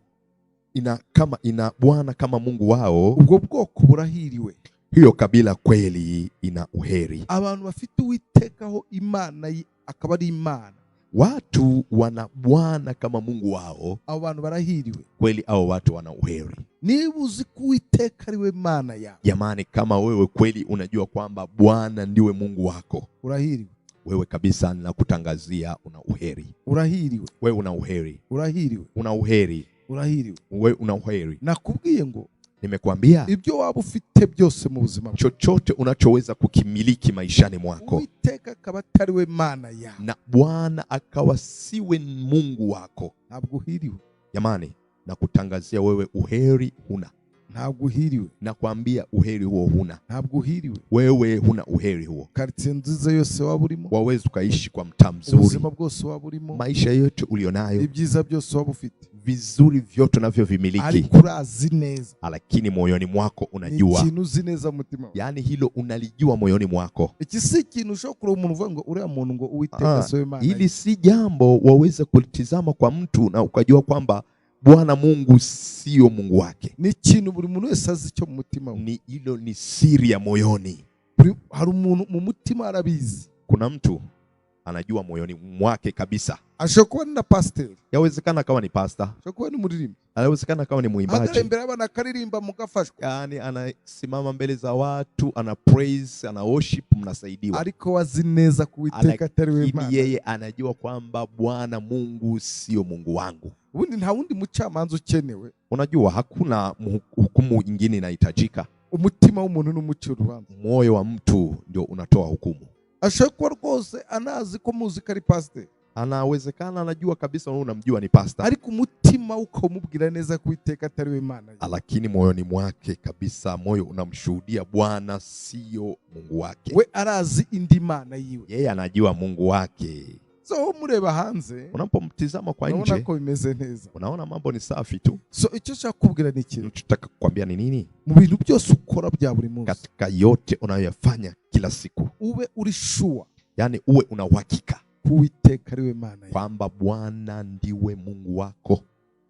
ina Bwana kama Mungu wao. Ubwo bwoko burahiriwe. Hiyo kabila kweli ina uheri. Abantu bafite Uwitekaho Imana akaba ari Imana. Watu wana Bwana kama Mungu wao. Abantu barahiriwe. Kweli hao watu wana uheri. Niba uzi ko Uwiteka ariwe Imana yao. Jamani, kama wewe kweli unajua kwamba Bwana ndiwe Mungu wako, urahiriwe. Wewe kabisa ninakutangazia una uheri. Urahiriwe. Wewe una uheri. Urahiriwe. Una uheri. Urahiriwe. Wewe una uheri. Nakubwiye ngo nimekuambia ibyo waba ufite byose mu buzima, chochote unachoweza kukimiliki maishani mwako, Uwiteka akaba atariwe Mana yawe na Bwana akawa siwe Mungu wako, ntabwo uhiriwe. Jamani, nakutangazia wewe uheri huna. Ntabwo uhiriwe. Nakwambia uheri huo huna. Ntabwo uhiriwe. Wewe huna uheri huo. Quartier nziza yose waba urimo, waweza ukaishi kwa mtaa mzuri, ubuzima bwose waba urimo, maisha yote ulionayo, ibyiza byose waba ufite, vizuri vyote unavyovimiliki, ariko urazi neza, lakini moyoni mwako unajua, ikintu uzi neza mutima, yani hilo unalijua moyoni mwako. Iki si ikintu ushobora umuntu uvuga ngo uriya muntu ngo Uwiteka siwe Mana. Ili si jambo waweza kulitizama kwa mtu na ukajua kwamba Bwana Mungu sio Mungu wake. Ni ikintu buri muntu wese azi cyo mu mutima we. Ni hilo ni siri ya moyoni. Hari umuntu mu mutima arabizi. Kuna mtu anajua moyoni mwake kabisa. Ashobora na pastor. Yawezekana kama ni pastor. Ashobora ni muririmbi. Yawezekana kama ni muimbaji. Agarembera abana karirimba mugafashwa. Yani anasimama mbele za watu, ana praise, ana worship, mnasaidiwa. Ariko wazi neza kuwiteka atari we Mana. Yeye anajua kwamba Bwana Mungu sio Mungu wangu. Ubundi nta wundi mucamanza ukenewe. Unajua hakuna hukumu nyingine inahitajika. Umutima w'umuntu n'umucyo urubanza. Moyo wa mtu ndio unatoa hukumu. Ashobora rwose anazi ko muzika ari pastor. Anawezekana anajua kabisa wewe unamjua ni pastor. Ariko umutima ukamubwira neza kuwiteka atari we Mana. Lakini moyoni mwake kabisa moyo unamshuhudia Bwana sio Mungu wake. We arazi indi Mana yiwe. Yeye anajua Mungu wake. So mureba hanze, unapomtizama kwa nje, unaona ko bimeze neza. Unaona mambo ni safi tu. So icyo cyakubwira ni kintu. Tutaka kukwambia ni nini? Mu bintu byose ukora bya buri munsi, katika yote unayoyafanya kila siku, ube uri sure, yani uwe una uhakika Uwiteka ariwe Mana kwamba Bwana ndiwe Mungu wako.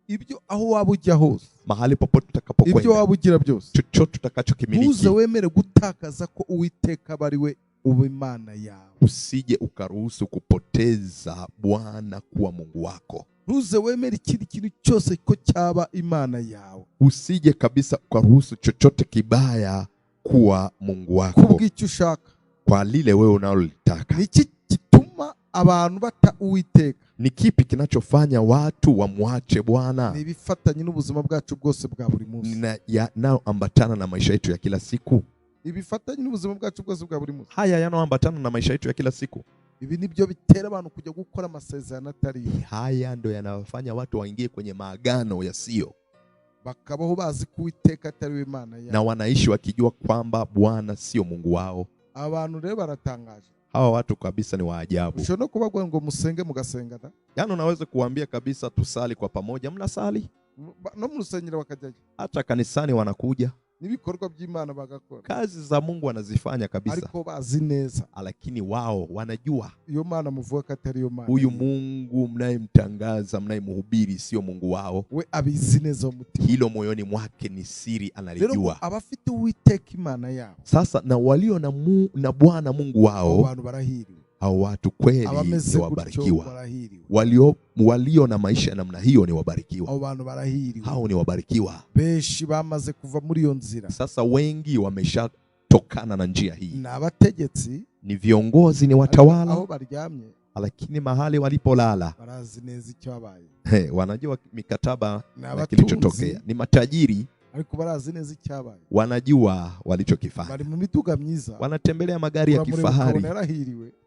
Ibyo aho waba ujya hose, mahali popote utakapokwenda, ibyo waba ugira byose, chochote utakachokimiliki, uze wemere gutakaza ko Uwiteka bariwe ube Mana yawe. Usije ukaruhusu kupoteza Bwana kuwa Mungu wako. Uze wemere ikindi kintu cyose ko cyaba Imana yawe. Usije kabisa ukaruhusu chochote kibaya kuwa Mungu wako. Kubw'icyo ushaka, kwa lile wewe unalolitaka. Niki kituma abantu bata Uwiteka? Ni kipi kinachofanya watu wamwache Bwana? Ni bifatanye n'ubuzima bwacu bwose bwa buri munsi. Yanayoambatana na maisha yetu ya kila siku. Ibifatanye n'ubuzima bwacu bwose bwa buri munsi. Haya yanayoambatana na maisha yetu ya kila siku. Ibi nibyo bitera abantu kujya gukora amasezerano atari. Haya ndio yanawafanya watu waingie kwenye maagano yasiyo. Bakabaho bazi kuwiteka atari we Mana yao. Na wanaishi wakijua kwamba Bwana sio Mungu wao. Abantu rero baratangaje. Hawa watu kabisa ni waajabu. Ushobora kubagwa ngo musenge mugasenga da? Yaani unaweza kuambia kabisa tusali kwa pamoja, mnasali? No mu rusengero bakajyaje. Hata kanisani wanakuja. n'ibikorwa by'Imana bagakora. Kazi za Mungu wanazifanya kabisa. Ariko bazi neza. Lakini wao wanajua. Iyo Mana muvuga ko atari yo Mana. Huyu Mungu mnayemtangaza, mnayemhubiri sio Mungu wao. We abizi neza umutima. Hilo moyoni mwake ni siri analijua. Abafite Uwiteka Imana yao. Sasa na walio na Bwana Mungu wao. Abantu barahiriwe. Hao watu kweli ni wabarikiwa. Walio na maisha namna hiyo ni wabarikiwa. Abantu barahiriwe. Hao ni wabarikiwa. Beshi bamaze kuva muri iyo nzira. Sasa wengi wameshatokana na njia hii. Na abategetsi, ni viongozi, ni watawala. Aho baryamye. Lakini mahali walipolala barazi neza icyo abaye. Wanajua mikataba na kilichotokea. Ni matajiri. Ariko barazi neza icyabaye. Wanajua walichokifanya. Bari mu mituga myiza. Wanatembelea magari ya kifahari.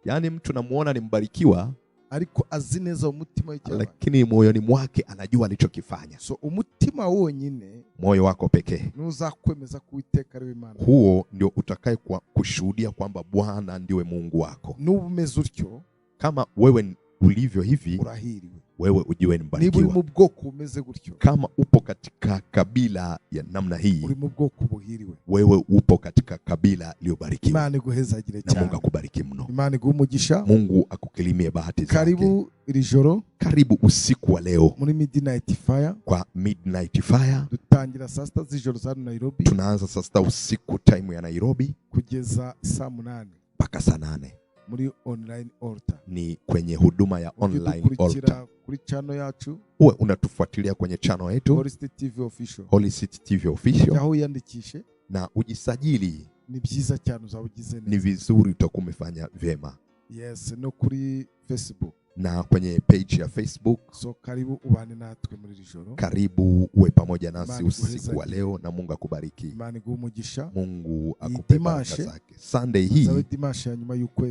Yaani mtu namuona ni mbarikiwa. Ariko azi neza umutima w'icyabaye. Lakini moyoni mwake anajua alichokifanya. So umutima wonyine, moyo wako pekee, nuzakwemeza kuiteka ari Imana. Huo ndio utakaye kushuhudia kwamba Bwana ndiwe Mungu wako. N'ubumeze utyo, kama wewe ulivyo hivi, urahiriwe. Wewe ujue ni mbarikiwa. Niba uri mu bwoko umeze gutyo, kama upo katika kabila ya namna hii, uri mu bwoko buhiriwe. Wewe upo katika kabila iliyobarikiwa. Imana iguhezagire cyane. Na Mungu akubariki mno. Imana iguhumugisha. Mungu akukilimie bahati zake. Karibu iri joro. Karibu usiku wa leo. Muri Midnight Fire. Kwa Midnight Fire. Dutangira saa 6 z'ijoro za Nairobi. Tunaanza saa 6 usiku time ya Nairobi. Kugeza saa 8. Mpaka saa 8. Muri online altar. Ni kwenye huduma ya online altar. Kuri channel yacu. Uwe unatufuatilia kwenye channel yetu Holy City TV Official. Holy City TV Official. Aho yandikishe na ujisajili. Ni byiza cyane uzabugize neza. Ni vizuri utakuwa umefanya vyema. Yes, no kuri Facebook. Na kwenye page ya Facebook. So karibu ubane natwe muri rijoro. Karibu uwe pamoja nasi usiku wa leo na Mungu akubariki. Imana iguhumugisha. Mungu akupe baraka zake. Sunday hii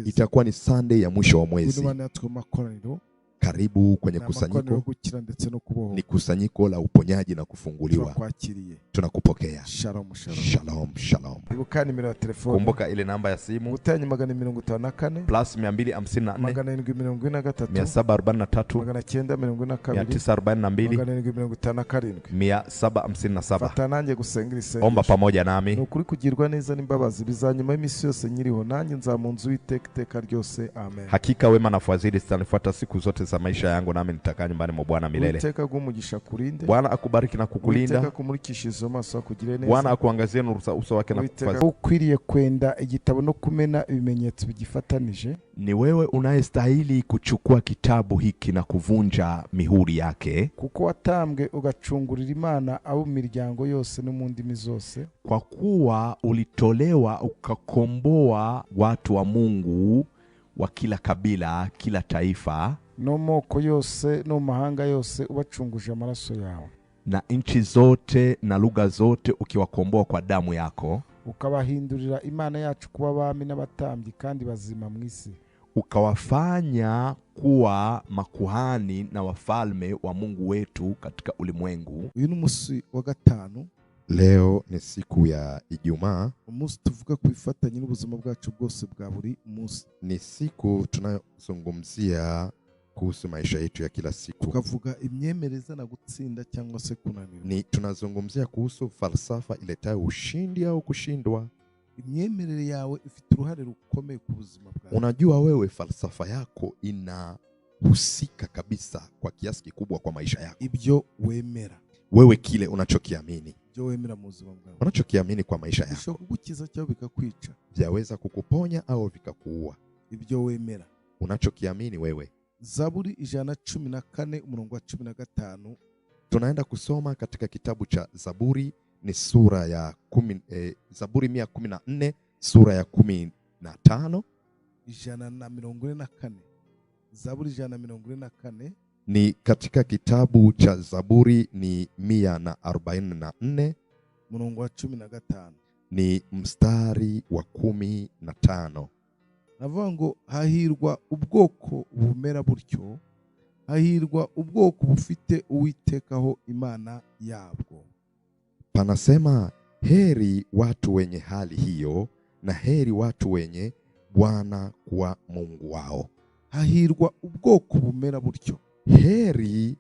itakuwa ni Sunday ya mwisho wa mwezi. Karibu kwenye kusanyiko. Ni kusanyiko la uponyaji na kufunguliwa. Tunakupokea. Shalom, shalom. Shalom, shalom. Ibuka nimero ya telefoni. Kumbuka ile namba ya simu. Gutanya 254 plus 254 743 942 Fata nanjye gusengera isengesho. Omba pamoja nami. Nukuri kugirwa neza n'imbabazi bizanyuma y'imisi yose nyiriho, nanjye nzamunzu w'iteka ryose. Amen. Hakika wema na fadhili zitanifuata siku zote za maisha yangu, nami nitakaa nyumbani mwa Bwana milele. Iteka gumugisha kurinde. Bwana akubariki na kukulinda. Iteka kumurikishiza maso akugire neza. Bwana akuangazie nuru za uso wake na kukufaza. Ukwiriye kwenda igitabo no kumena ibimenyetso bigifatanije. Ni wewe unayestahili kuchukua kitabu hiki na kuvunja mihuri yake, kuko watambwe ugacungurira Imana abo miryango yose no mu ndimi zose. Kwa kuwa ulitolewa ukakomboa watu wa Mungu wa kila kabila, kila taifa, no moko yose no mahanga yose, ubacunguje amaraso yawe, na nchi zote na lugha zote, ukiwakomboa kwa damu yako, ukabahindurira Imana yacu kuba abami n'abatambyi kandi bazima mu isi, ukawafanya kuwa makuhani na wafalme wa Mungu wetu katika ulimwengu. Uyu ni umunsi wa gatanu. Leo ni siku ya Ijumaa. Umunsi tuvuga kuifatanya n'ubuzima bwacu bwose bwa buri munsi. Ni siku tunayozungumzia kuhusu maisha yetu ya kila siku. Tukavuga imyemereza na gutsinda cyangwa se kunanirwa. Ni tunazungumzia kuhusu falsafa iletayo ushindi au kushindwa. Imyemerere yawe ifite uruhare rukomeye ku buzima bwawe. Unajua wewe falsafa yako inahusika kabisa kwa kiasi kikubwa kwa maisha yako. Ibyo wemera. Wewe kile unachokiamini. Ibyo wemera mu buzima bwawe. Unachokiamini kwa maisha yako. Bishobora kugukiza cyangwa bikakwica. Vyaweza kukuponya au vikakuua. Ibyo wemera. Unachokiamini wewe. Zaburi 114:15. Tunaenda kusoma katika kitabu cha Zaburi, ni sura ya Zaburi 114 sura ya 15. 144. Zaburi 144. Ni katika kitabu cha Zaburi ni 144 murongo wa 15. Ni mstari wa 15. Navuga ngo hahirwa ubwoko bumera buryo, hahirwa ubwoko bufite Uwitekaho Imana yabwo. Panasema heri watu wenye hali hiyo, na heri watu wenye Bwana kuwa Mungu wao. Hahirwa ubwoko bumera buryo. Heri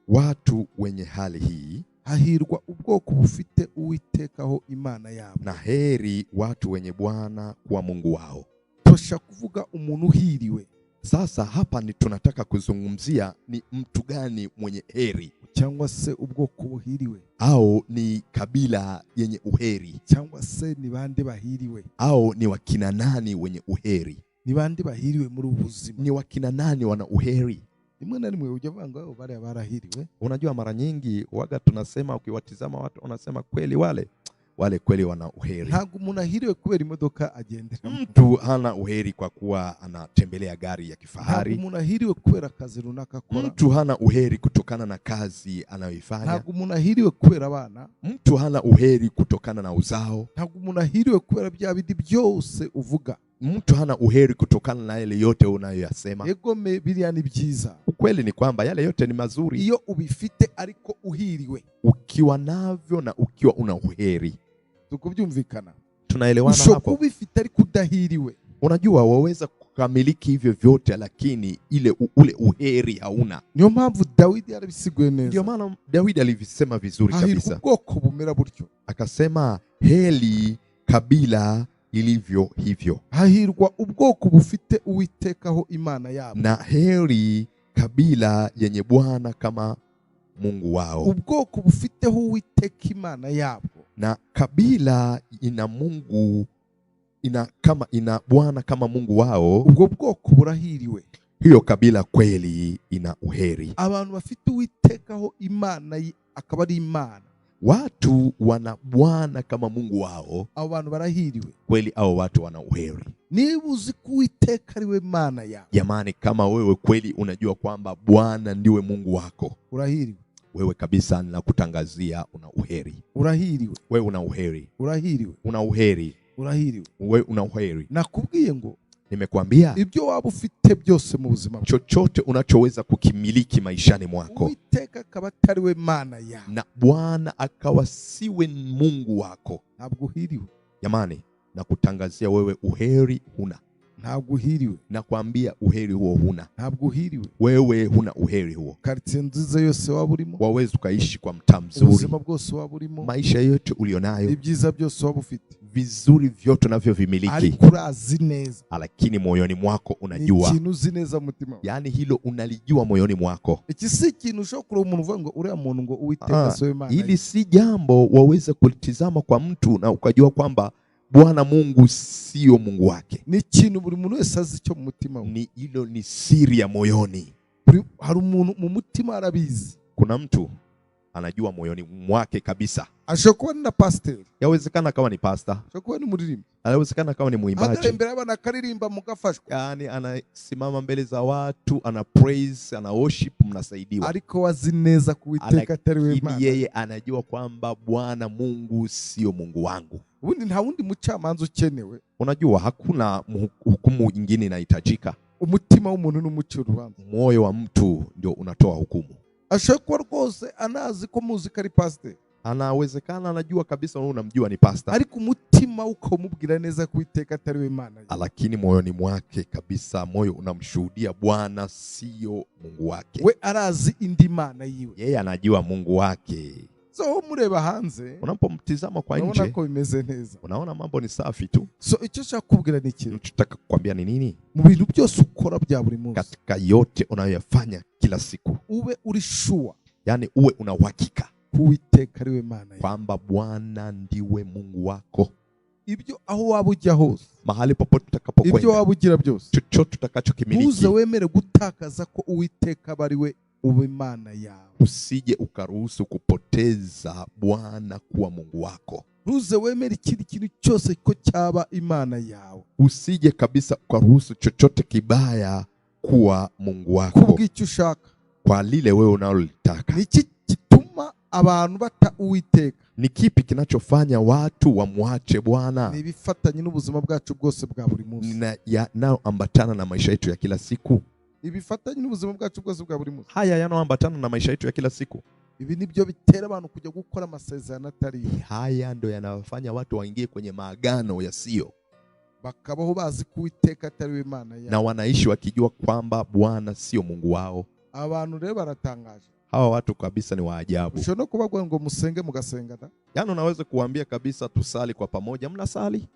watu wenye hali hii, hahirwa ubwoko bufite uwitekaho imana yabo. Na heri watu wenye Bwana kuwa Mungu wao. Tosha kuvuga umuntu uhiriwe. Sasa hapa ni tunataka kuzungumzia ni mtu gani mwenye heri, cyangwa se ubwoko buhiriwe, au ni kabila yenye uheri, cyangwa se ni bande bahiriwe, au ni wakina nani wenye uheri, ni bande bahiriwe muri ubuzima, ni wakina nani wana uheri. Rimwe na rimwe ujya vanga wao bale barahiriwe. Unajua mara nyingi waga tunasema, ukiwatizama watu unasema kweli wale kweli wana uheri. Ntago umuntu ahiriwe kubera imodoka agendera. Mtu hana uheri kwa kuwa anatembelea gari ya kifahari. Ntago umuntu ahiriwe kubera kazi runaka akora. Mtu hana uheri kutokana na kazi anayoifanya. Ntago umuntu ahiriwe kubera abana. Mtu hana uheri kutokana na uzao. Ntago umuntu ahiriwe kubera bya bidi byose uvuga. Mtu hana uheri kutokana na yale yote unayoyasema. Egome biriya ni byiza. Ukweli ni kwamba yale yote ni mazuri iyo ubifite ariko uhiriwe. Ukiwa navyo na ukiwa una uheri. Tukubyumvikana. Tunaelewana hapo. Usho kubifite ariko udahiriwe. Unajua waweza kukamiliki hivyo vyote lakini ule uheri hauna. Niyo mpamvu Dawidi arabisiguye neza. Ndio maana Dawidi alivisema vizuri kabisa. Ubwoko bumera buryo. Akasema heli kabila ilivyo hivyo. Hahirwa ubwoko bufite uwitekaho imana yabo. Na heri kabila yenye Bwana kama Mungu wao. Ubwoko bufiteho uwiteka imana yabo. Na kabila ina Mungu ina Bwana kama Mungu wao. Ubwo bwoko burahiriwe. Hiyo kabila kweli ina uheri. Abantu bafite uwitekaho imana akaba ari imana. Watu wana Bwana kama Mungu wao. Abo bantu barahiriwe. Kweli hao watu wana uheri. Niba uzi kuwiteka ariwe mana yao. Jamani, kama wewe kweli unajua kwamba Bwana ndiwe Mungu wako, urahiriwe. Wewe kabisa ninakutangazia una uheri. Urahiriwe. Wewe una uheri. Urahiriwe. Una uheri. Urahiriwe. Wewe una uheri. Nakubwiye ngo nimekuambia ibyo waba ufite byose mu buzima, chochote unachoweza kukimiliki maishani mwako, Uwiteka akaba atariwe mana yao, na Bwana akawa siwe Mungu wako, ntabwo uhiriwe. Jamani, nakutangazia wewe uheri huna. Ntabwo uhiriwe. Nakwambia uheri huo huna. Ntabwo uhiriwe. Wewe huna uheri huo. Quartier nziza yose waba urimo, waweza ukaishi kwa mtaa mzuri, ubuzima bwose waba urimo, maisha yote ulionayo, ibyiza byose waba ufite, vizuri vyote unavyovimiliki, ariko urazi neza, lakini moyoni mwako unajua, ikintu uzi neza mutima, yani hilo unalijua moyoni mwako. Iki si ikintu ushobora umuntu uvuga ngo uriya muntu ngo Uwiteka sowe Imana. Ili si jambo waweza kulitizama kwa mtu na ukajua kwamba Bwana Mungu sio Mungu wake. Ni ikintu buri muntu wese azi cyo mu mutima we. Ni hilo ni siri ya moyoni. Hari umuntu mu mutima arabizi. Kuna mtu anajua moyoni mwake kabisa. Ashobora kuba ni pastor. Yawezekana kama ni pastor. Ashobora kuba ni muririmbi. Yawezekana kama ni muimbaji. Hata mbele y'abana akaririmba mugafashwa. Yani anasimama mbele za watu, ana praise, ana worship, mnasaidiwa. Ariko wazi neza kuwiteka atariwe Imana. Yeye anajua kwamba Bwana Mungu sio Mungu wangu. Ubundi nta wundi mucamanza ukenewe. Unajua hakuna hukumu nyingine inahitajika. Umutima w'umuntu n'umucyo rubanza. Moyo wa mtu ndio unatoa hukumu. Ashobora rwose anazi ko muzika ari pastor. Anawezekana anajua kabisa wewe unamjua ni pastor. Ariko umutima ukamubwira neza kuwiteka atariwe Imana. Lakini moyoni mwake kabisa moyo unamshuhudia Bwana sio Mungu wake. We arazi indi mana yiwe. Yeye anajua Mungu wake. So mureba hanze, unapomtizama kwa nje, unaona ko bimeze neza. Unaona mambo ni safi tu. So icyo cyakubwira ni iki? Nataka kukwambia ni nini? Mu bintu byose ukora bya buri munsi, katika yote unayoyafanya kila siku, ube uri sure, yani uwe una uhakika kuwiteka ariwe Mana kwamba Bwana ndiwe Mungu wako. Ibyo aho waba ujya hose, mahali popote utakapokwenda, ibyo waba ugira byose, chochote utakachokimiliki, uze wemere gutakaza ko Uwiteka bariwe ube Mana yawe. Usije ukaruhusu kupoteza Bwana kuwa Mungu wako. Uze wemere ikindi kintu cyose ko cyaba Imana yawe. Usije kabisa ukaruhusu chochote kibaya kuwa Mungu wako. Kubw'icyo ushaka, kwa lile wewe unalolitaka. Niki kituma abantu bata Uwiteka? Ni kipi kinachofanya watu wamwache Bwana? Ni bifatanye n'ubuzima bwacu bwose bwa buri munsi, yanayoambatana na maisha yetu ya kila siku. Ibifatanye n'ubuzima bwacu bwose bwa buri munsi, haya yanayoambatana na maisha yetu ya kila siku. Ibi nibyo bitera abantu kujya gukora amasezerano atari. Haya ndio yanawafanya watu waingie kwenye maagano yasiyo, bakabaho bazi kuwiteka atari Imana yao, na wanaishi wakijua kwamba Bwana sio Mungu wao. Abantu rero baratangaje. Hawa watu kabisa ni waajabu. Ushobora kubabwira ngo musenge mugasengana. Yaani unaweza kuambia kabisa tusali kwa pamoja, mnasali.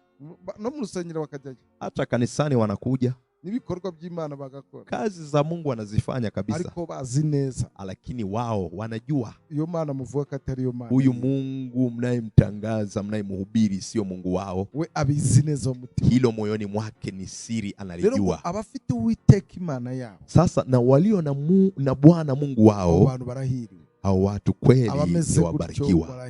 No mu rusengero bakajyayo. Hata kanisani wanakuja. N'ibikorwa by'Imana bagakora. Kazi za Mungu wanazifanya kabisa. Ariko bazi neza. Lakini wao wanajua. Iyo Mana muvuga ko atari yo Mana. Huyu Mungu mnayemtangaza, mnayemhubiri sio Mungu wao. We abizi neza umutima. Hilo moyoni mwake ni siri analijua. Rero abafite Uwiteka Imana yao. Sasa na walio na Bwana Mungu wao. Abantu barahiriwe. Hao watu kweli ni wabarikiwa.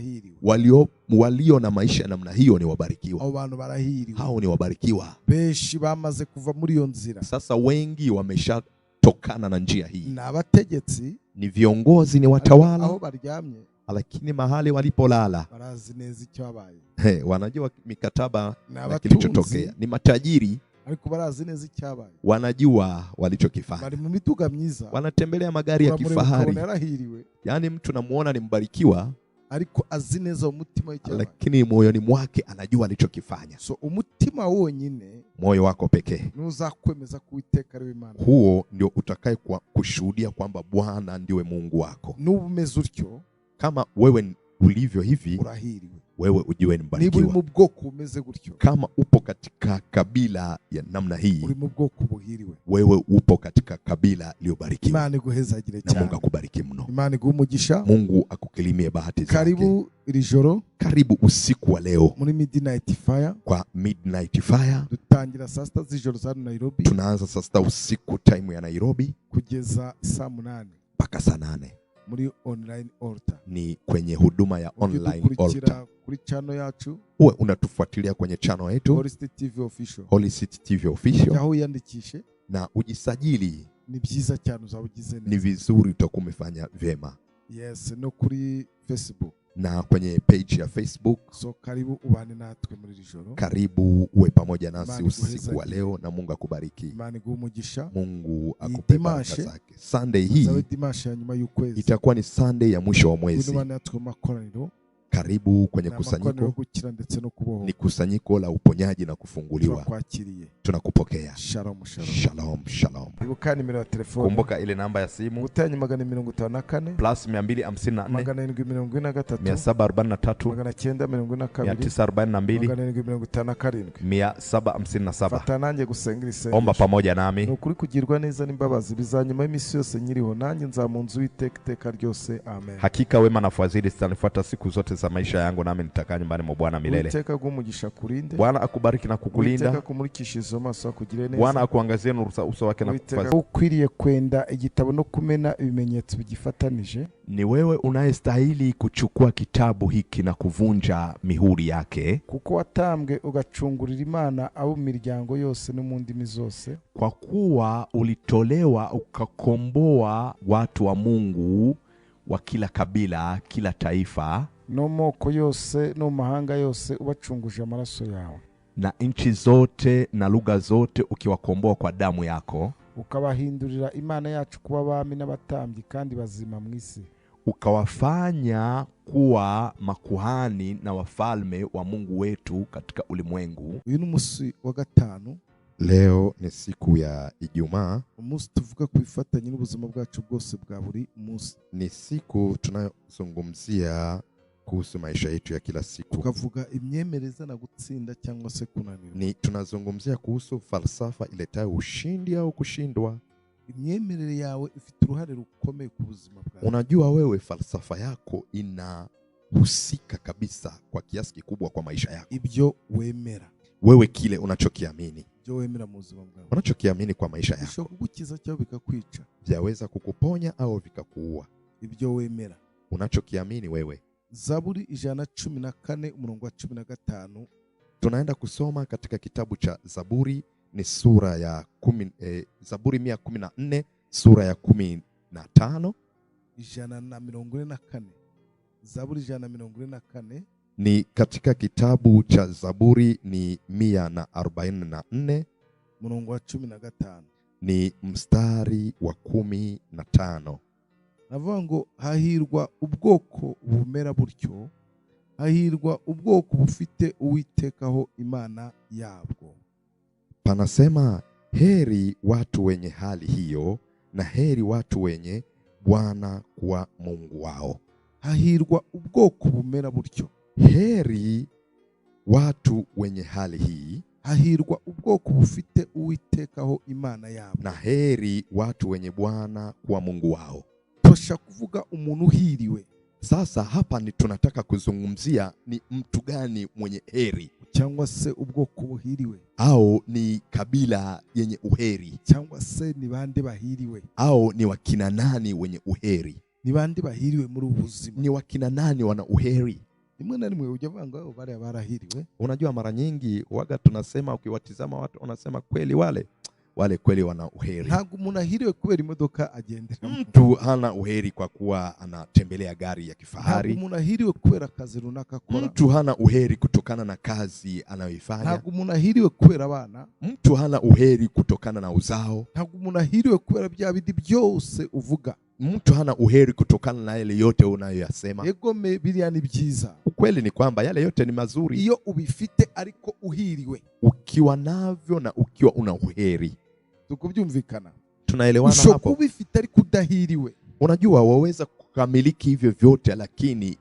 Walio na maisha namna hiyo ni wabarikiwa. Hao bantu barahiriwe. Hao ni wabarikiwa. Beshi bamaze kuva muri iyo nzira. Sasa wengi wameshatokana na njia hii. Na abategetsi, ni viongozi, ni watawala. Aho baryamye. Lakini mahali walipolala barazi neza icyo abaye. Wanajua mikataba na kilichotokea. Ni matajiri. Ariko barazi neza icyabaye. Wanajua walichokifanya. Bari mu mituga myiza. Wanatembelea magari ya kifahari. Yaani mtu namuona ni mbarikiwa. Ariko azi neza umutima w'icyabaye. Lakini moyoni mwake anajua alichokifanya. So umutima wonyine, moyo wako pekee, nuzakwemeza kuiteka ari Imana. Huo ndio utakaye kushuhudia kwamba Bwana ndiwe Mungu wako. N'ubumeze utyo, kama wewe ulivyo hivi, urahiriwe. Wewe ujue ni mbarikiwa. Niba uri mu bwoko umeze gutyo, kama upo katika kabila ya namna hii, uri mu bwoko buhiriwe. Wewe upo katika kabila iliyobarikiwa. Imana iguhezagire cyane. Na Mungu akubariki mno. Imana iguhumugisha. Mungu akukilimie bahati zake. Karibu iri joro. Karibu usiku wa leo. Muri Midnight Fire. Kwa Midnight Fire. Dutangira saa 6 z'ijoro za Nairobi. Tunaanza saa 6 usiku time ya Nairobi. Kugeza saa 8. Mpaka saa 8. Muri online altar. Ni kwenye huduma ya online altar. Kuri channel yacu. Uwe unatufuatilia kwenye channel yetu Holy City TV Official. Holy City TV Official. Aho yandikishe na ujisajili. Ni byiza cyane uzabugize neza. Ni vizuri utakuwa umefanya vyema. Yes, no kuri Facebook. Na kwenye page ya Facebook. So karibu ubane natwe muri rijoro. Karibu uwe pamoja nasi usiku wa leo na Mungu akubariki. Imana iguhumugisha. Mungu akupe baraka zake. Sunday hii itakuwa ni Sunday ya mwisho wa mwezi. Karibu kwenye kusanyiko. Ni kusanyiko la uponyaji na kufunguliwa. Tunakupokea. Shalom, shalom. Shalom, shalom. Ibuka nimero ya telefoni. Kumbuka ile namba ya simu. Gutanyi 254 plus 254 742 Fata nanjye gusenga isengesho. Omba pamoja nami. Nukuri kugirwa neza n'imbabazi bizanyuma y'imisi yose nyiriho, nanjye nzamunzu iteka ryose. Amen. Hakika wema na fadhili zitanifuata siku zote za maisha yangu, nami nitakaa nyumbani mwa Bwana milele. Uteka gumugisha kurinde. Bwana akubariki na kukulinda. Uteka kumurikisha maso akugire neza. Bwana akuangazie nuru za uso wake na kukufaza. Ukwiriye kwenda igitabo no kumena ibimenyetso bigifatanije. Ni wewe unayestahili kuchukua kitabu hiki na kuvunja mihuri yake. Kuko watambwe ugacungurira Imana abo miryango yose no mu ndimi zose. Kwa kuwa ulitolewa ukakomboa watu wa Mungu wa kila kabila, kila taifa, no moko yose no mahanga yose, ubacunguje amaraso yawe, na nchi zote na lugha zote, ukiwakomboa kwa damu yako, ukabahindurira Imana yacu kuba abami n'abatambyi kandi bazima mu isi, ukawafanya kuwa makuhani na wafalme wa Mungu wetu katika ulimwengu. Uyu ni umunsi wa gatanu. Leo ni siku ya Ijumaa. Umunsi tuvuga kubifatanya n'ubuzima bwacu bwose bwa buri munsi. Ni siku tunayozungumzia kuhusu maisha yetu ya kila siku. Tukavuga imyemereza na gutsinda cyangwa se kunanirwa. Ni tunazungumzia kuhusu falsafa iletayo ushindi au kushindwa. Imyemerere yawe ifite uruhare rukomeye ku buzima bwawe. Unajua wewe falsafa yako inahusika kabisa kwa kiasi kikubwa kwa maisha yako. Ibyo wemera. Wewe kile unachokiamini. Ibyo wemera mu buzima bwawe. Unachokiamini kwa maisha yako. Bishobora kugukiza cyangwa bikakwica. Vyaweza kukuponya au vikakuua. Ibyo wemera. Unachokiamini wewe. Zaburi 114 umurongo wa 15. Tunaenda kusoma katika kitabu cha Zaburi, ni sura ya Zaburi 114 sura ya 15. 144. Zaburi 144. Ni katika kitabu cha Zaburi ni 144 umurongo wa 15. Ni mstari wa 15. Navuga ngo hahirwa ubwoko bumera butyo, hahirwa ubwoko bufite Uwitekaho Imana yabwo. Panasema heri watu wenye hali hiyo, na heri watu wenye Bwana kuwa Mungu wao. Hahirwa ubwoko bumera butyo. Heri watu wenye hali hii. Hahirwa ubwoko bufite Uwitekaho Imana yabo. Na heri watu wenye Bwana kuwa Mungu wao. Tosha kuvuga umuntu uhiriwe. Sasa hapa ni tunataka kuzungumzia ni mtu gani mwenye heri, cyangwa se ubwoko buhiriwe, au ni kabila yenye uheri, cyangwa se ni bande bahiriwe, au ni wakina nani wenye uheri, ni bande bahiriwe muri ubuzima, ni wakina nani wana uheri. Rimwe na rimwe ujya vanga bale barahiriwe. Unajua mara nyingi waga tunasema, ukiwatizama watu wanasema kweli wale kweli wana uheri. Ntabwo umuntu ahiriwe kubera imodoka agendera. Mtu hana uheri kwa kuwa anatembelea gari ya kifahari. Ntabwo umuntu ahiriwe kubera kazi runaka akora. Mtu hana uheri kutokana na kazi anayoifanya. Ntabwo umuntu ahiriwe kubera abana. Mtu hana uheri kutokana na uzao. Ntabwo umuntu ahiriwe kubera bya bindi byose uvuga. Mtu hana uheri kutokana na yale yote unayoyasema. Egome biriya ni byiza. Ukweli ni kwamba yale yote ni mazuri iyo ubifite ariko uhiriwe. Ukiwa navyo na ukiwa una uheri. Tukubyumvikana. Tunaelewana hapo. Ushobora kubifite ariko udahiriwe. Unajua waweza kukamiliki hivyo vyote lakini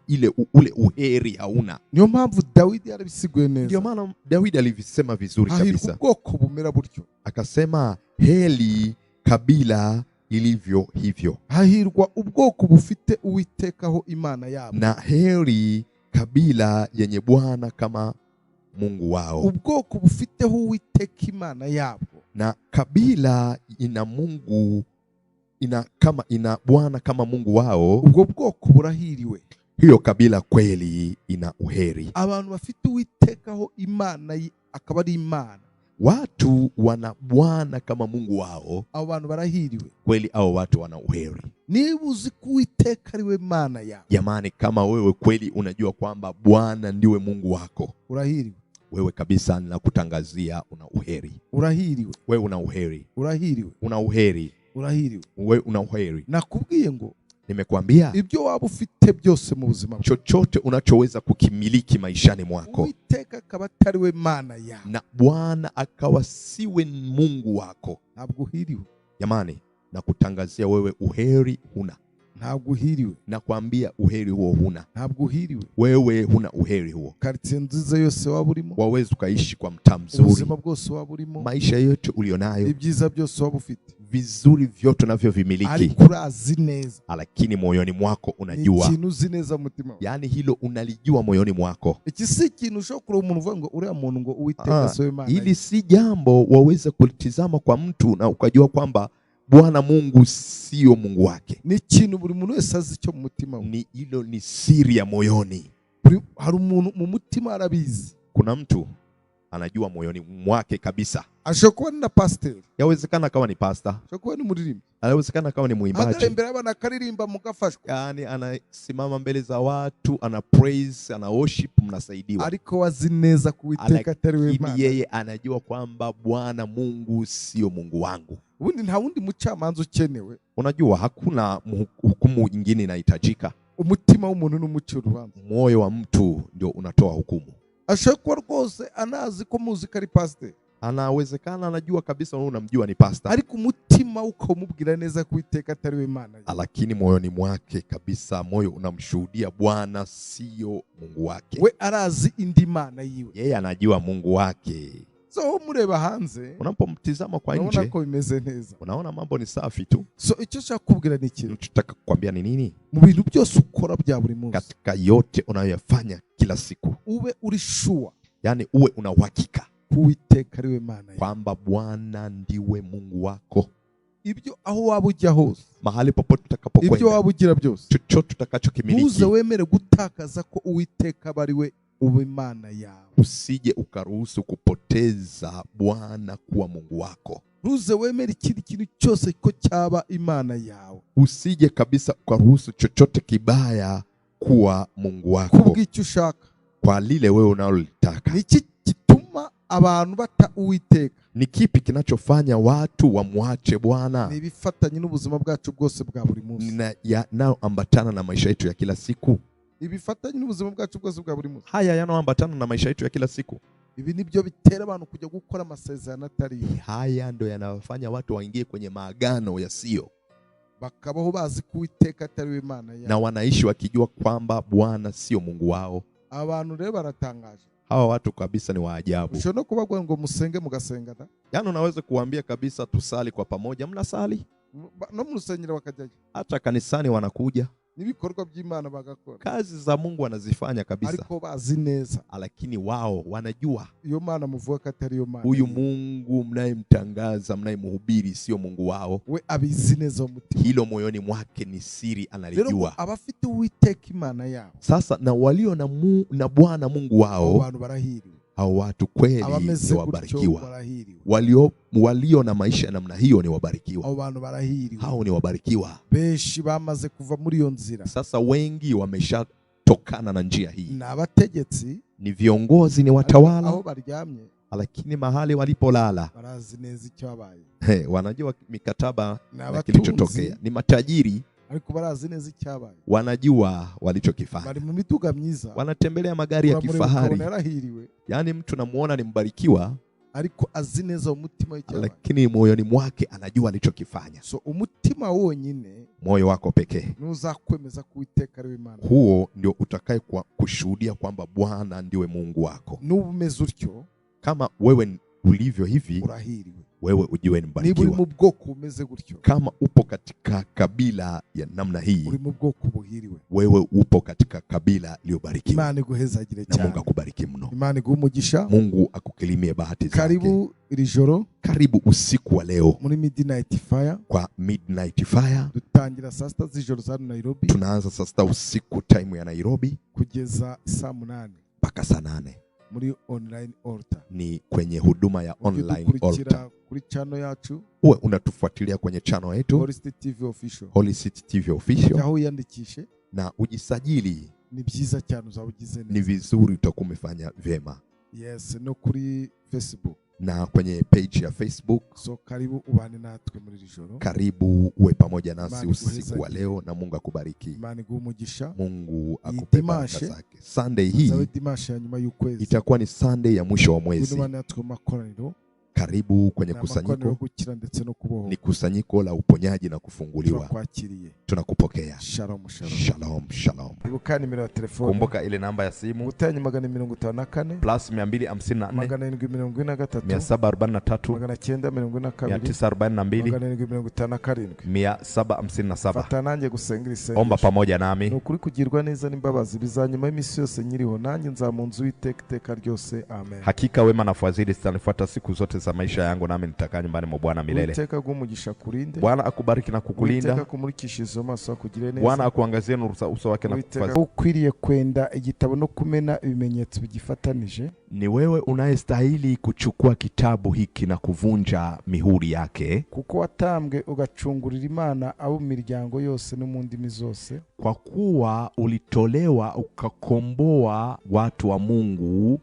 ule uheri hauna. Niyo mpamvu Dawidi arabisiguye neza. Ndio maana Dawidi alivisema vizuri kabisa. Hahirwa ubwoko bumera butyo. Akasema heri kabila ilivyo hivyo. Hahirwa ubwoko bufite Uwitekaho Imana yabo. Na heri kabila yenye Bwana kama Mungu wao. Ubwoko bufiteho Uwiteka Imana yabo. Na kabila ina Mungu ina Bwana kama Mungu wao. Ubwo bwoko burahiriwe. Hiyo kabila kweli ina uheri. Abantu bafite Uwitekaho Imana akaba ari Imana. Watu wana Bwana kama Mungu wao. Abantu barahiriwe. Kweli hao watu wana uheri. Niba uzi ko Uwiteka ariwe Imana yawe. Jamani, kama wewe kweli unajua kwamba Bwana ndiwe Mungu wako, urahiriwe. Wewe kabisa ninakutangazia una uheri. Urahiriwe. Wewe una uheri. Urahiriwe. Una uheri. Urahiriwe. Wewe una uheri. Nakubwiye ngo nimekuambia ibyo waba ufite byose mu buzima, chochote unachoweza kukimiliki maishani mwako, Uwiteka akaba atariwe Mana yawe na Bwana akawa siwe Mungu wako, ntabwo uhiriwe. Jamani, nakutangazia wewe uheri huna. Ntabwo uhiriwe. Nakwambia uheri huo huna. Ntabwo uhiriwe. Wewe huna uheri huo. Quartier nziza yose waba urimo, waweza ukaishi kwa mtaa mzuri, ubuzima bwose waba urimo, maisha yote ulionayo, ibyiza byose waba ufite, vizuri vyote unavyovimiliki, ariko urazi neza, lakini moyoni mwako unajua, ikintu uzi neza mutima, yani hilo unalijua moyoni mwako. Iki si ikintu ushobora umuntu uvuga ngo uriya muntu ngo Uwiteka siwe Mana. Hili si jambo waweza kulitizama kwa mtu na ukajua kwamba Bwana Mungu sio Mungu wake. Ni ikintu buri muntu wese azi cyo mu mutima. Ni hilo ni siri ya moyoni. Hari umuntu mu mutima arabizi. Kuna mtu anajua moyoni mwake kabisa. Ashobora na pastor. Yawezekana kama ni pastor. Ashobora ni muririmbi. Yawezekana kama ni muimbaji. Akarembera abana karirimba mugafashwa. Yani anasimama mbele za watu, ana praise, ana worship, mnasaidiwa. Ariko wazi neza kuwiteka atariwe Mana. Yeye anajua kwamba Bwana Mungu sio Mungu wangu. Ubundi nta wundi mucamanza ukenewe. Unajua hakuna hukumu nyingine inahitajika. Umutima w'umuntu n'umucyo rubanza. Moyo wa mtu ndio unatoa hukumu. Ashobora rwose anazi ko muzika ari pastor. Anawezekana anajua kabisa wewe unamjua ni pastor. Ariko umutima ukamubwira neza kuiteka atariwe Mana. Lakini moyoni mwake kabisa moyo unamshuhudia Bwana sio Mungu wake. We arazi indi Mana yiwe. Yeye anajua Mungu wake. So mureba hanze, unapomtizama kwa nje, unaona ko bimeze neza. Unaona mambo ni safi tu. So icyo nshaka kubwira ni iki? Nataka kukwambia ni nini? Mu bintu byose ukora bya buri munsi, katika yote unayoyafanya kila siku, ube uri sure, yani uwe una uhakika Uwiteka ariwe Mana kwamba Bwana ndiwe Mungu wako. Ibyo aho waba ujya hose, mahali popote utakapokwenda, ibyo waba ugira byose, chochote utakachokimiliki, uze wemere gutakaza ko Uwiteka bariwe ube Mana yawe. Usije ukaruhusu kupoteza Bwana kuwa Mungu wako. Uze wemere ikindi kintu cyose ko cyaba Imana yawe. Usije kabisa ukaruhusu chochote kibaya kuwa Mungu wako. Kubw'icyo ushaka, kwa lile wewe unalolitaka. Niki kituma abantu bata Uwiteka? Ni kipi kinachofanya watu wamwache Bwana? Ni bifatanye n'ubuzima bwacu bwose bwa buri munsi. Yanayoambatana na maisha yetu ya kila siku. Ibifatanye n'ubuzima bwacu bwose bwa buri munsi. Haya yanayoambatana na maisha yetu ya kila siku. Ibi nibyo bitera abantu kujya gukora amasezerano atari. Haya ndio yanawafanya watu waingie kwenye maagano yasiyo. bakabaho bazi ko Uwiteka atari we Imana yabo, na wanaishi wakijua kwamba Bwana sio Mungu wao. abantu rero baratangaje. Hawa watu kabisa ni waajabu. Ushobora kubagwa ngo musenge mugasenga da, Yaani unaweza kuambia kabisa tusali kwa pamoja, mnasali no mu rusengero bakajyayo, hata kanisani wanakuja, n'ibikorwa by'Imana bagakora, kazi za Mungu wanazifanya kabisa, ariko bazi neza, lakini wao wanajua iyo Mana muvuga ko atari yo Mana, huyu Mungu mnayemtangaza mnayemhubiri sio Mungu wao. we abizi neza umutima, Hilo moyoni mwake ni siri, analijua. abafite Uwiteka Imana yabo, Sasa na walio na Bwana Mungu wao, abantu barahiriwe, hao watu kweli ni wabarikiwa. Walio na maisha ya namna hiyo ni wabarikiwa. abo bantu barahiriwe, Hao ni wabarikiwa. benshi bamaze kuva muri iyo nzira. Sasa wengi wameshatokana na njia hii, ni abategetsi, ni viongozi, ni watawala, aho baryamye, lakini mahali walipolala barazi neza icyo babaye, wanajua mikataba na abatunzi, kilichotokea. Ni matajiri, ariko barazi neza icyabaye, wanajua walichokifanya, bari mu mituga myiza, wanatembelea magari ya kifahari. Yani mtu namuona ni mbarikiwa, ariko azi neza umutima w'icyabaye, lakini moyoni mwake anajua alichokifanya. So umutima wonyine, moyo wako pekee, nuzakwemeza ko Uwiteka ari Imana, huo ndio utakaye kushuhudia kwamba Bwana ndiwe Mungu wako. N'ubumeze utyo, kama wewe ulivyo hivi, urahiriwe, wewe ujue ni mbarikiwa. Niba uri mu bwoko umeze gutyo, kama upo katika kabila ya namna hii, uri mu bwoko buhiriwe, wewe upo katika kabila iliyobarikiwa. Imana iguhezagire cyane, na Mungu akubariki mno. Imana iguhumugisha, Mungu akukilimie bahati zake. Karibu iri joro, karibu usiku wa leo muri Midnight Fire. Kwa Midnight Fire dutangira saa sita z'ijoro za Nairobi, tunaanza saa sita usiku time ya Nairobi kugeza saa 8 mpaka saa 8 muri online altar, ni kwenye huduma ya online altar. Kuri channel yacu, uwe unatufuatilia kwenye channel yetu Holy City TV Official, Holy City TV Official, aho yandikishe na ujisajili. Ni byiza cyane, uzabugize neza, ni vizuri, utakuwa umefanya vyema. Yes, no kuri Facebook, na kwenye page ya Facebook. So karibu ubane natwe muri rijoro, karibu uwe pamoja nasi usiku wa leo, na Mungu akubariki. Imana iguhumugisha, Mungu akupe baraka zake. Sunday hii itakuwa ni Sunday ya mwisho wa mwezi. Karibu kwenye kusanyiko, ni kusanyiko la uponyaji na kufunguliwa. Tunakupokea. Shalom, shalom. Shalom, shalom. Kumbuka nimero ya telefoni. Kumbuka ile namba ya simu. Gutanyi 254 plus 254 743 942 Fata nanjye gusengera isengesho. Omba pamoja nami. Nukuri kugirwa neza n'imbabazi bizanyuma y'imisi yose nyiriho, nanjye nzamunzu w'iteka ryose. Amen. Hakika wema na fadhili zitanifuata siku zote za maisha yangu, nami nitakaa nyumbani mwa Bwana milele. Uwiteka agumugisha kurinde. Bwana akubariki na kukulinda. Uwiteka kumurikishize amaso akugire neza. Bwana akuangazie nuru za uso wake na kukufaza. Ukwiriye kwenda igitabo no kumena ibimenyetso bigifatanije. Ni wewe unayestahili kuchukua kitabu hiki na kuvunja mihuri yake, kuko watambwe ugacungurira Imana abo miryango yose no mu ndimi zose. Kwa kuwa ulitolewa ukakomboa watu wa Mungu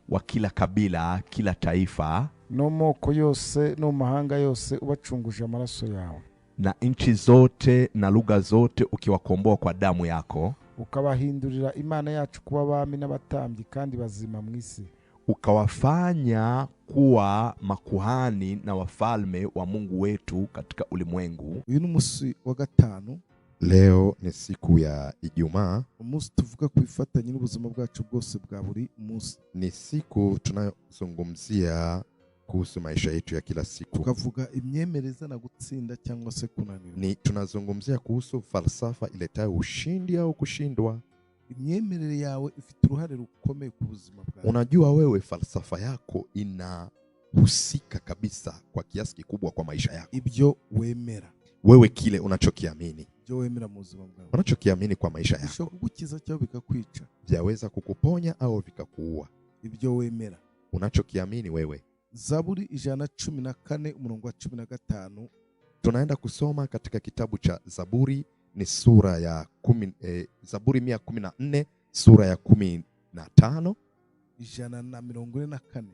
wa kila kabila, kila taifa, no moko yose no mahanga yose, ubacunguje amaraso yawe, na nchi zote na lugha zote, ukiwakomboa kwa damu yako, ukabahindurira Imana yacu kuba abami n'abatambyi kandi bazima mu isi, ukawafanya kuwa makuhani na wafalme wa Mungu wetu katika ulimwengu. Uyu ni umunsi wa gatanu. Leo ni siku ya Ijumaa. Umunsi tuvuga kuifatanya n'ubuzima bwacu bwose bwa buri munsi. Ni siku tunayozungumzia kuhusu maisha yetu ya kila siku. Tukavuga imyemereza na gutsinda cyangwa se kunanirwa. Ni tunazungumzia kuhusu falsafa iletayo ushindi au kushindwa. Imyemerere yawe ifite uruhare rukomeye ku buzima bwawe. Unajua wewe falsafa yako inahusika kabisa kwa kiasi kikubwa kwa maisha yako. Ibyo wemera. Wewe kile unachokiamini. Ibyo wemera mu buzima bwawe. Unachokiamini kwa maisha yako. Bishobora kugukiza cyangwa bikakwica. Vyaweza kukuponya au vikakuua. Ibyo wemera. Unachokiamini wewe. Zaburi 114 umurongo wa 15. Tunaenda kusoma katika kitabu cha Zaburi, ni sura ya Zaburi 114 sura ya 15. 144.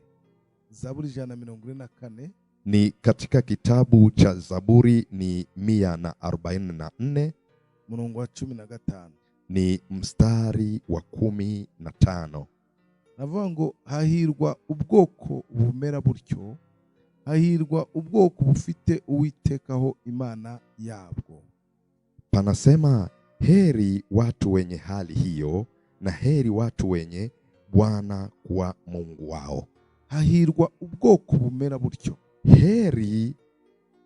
Zaburi 144 ni katika kitabu cha Zaburi ni 144 umurongo wa 15, ni mstari wa 15. Navuga ngo hahirwa ubwoko bumera butyo, hahirwa ubwoko bufite Uwitekaho Imana yabwo. Panasema heri watu wenye hali hiyo, na heri watu wenye Bwana kuwa Mungu wao. Hahirwa ubwoko bumera butyo. Heri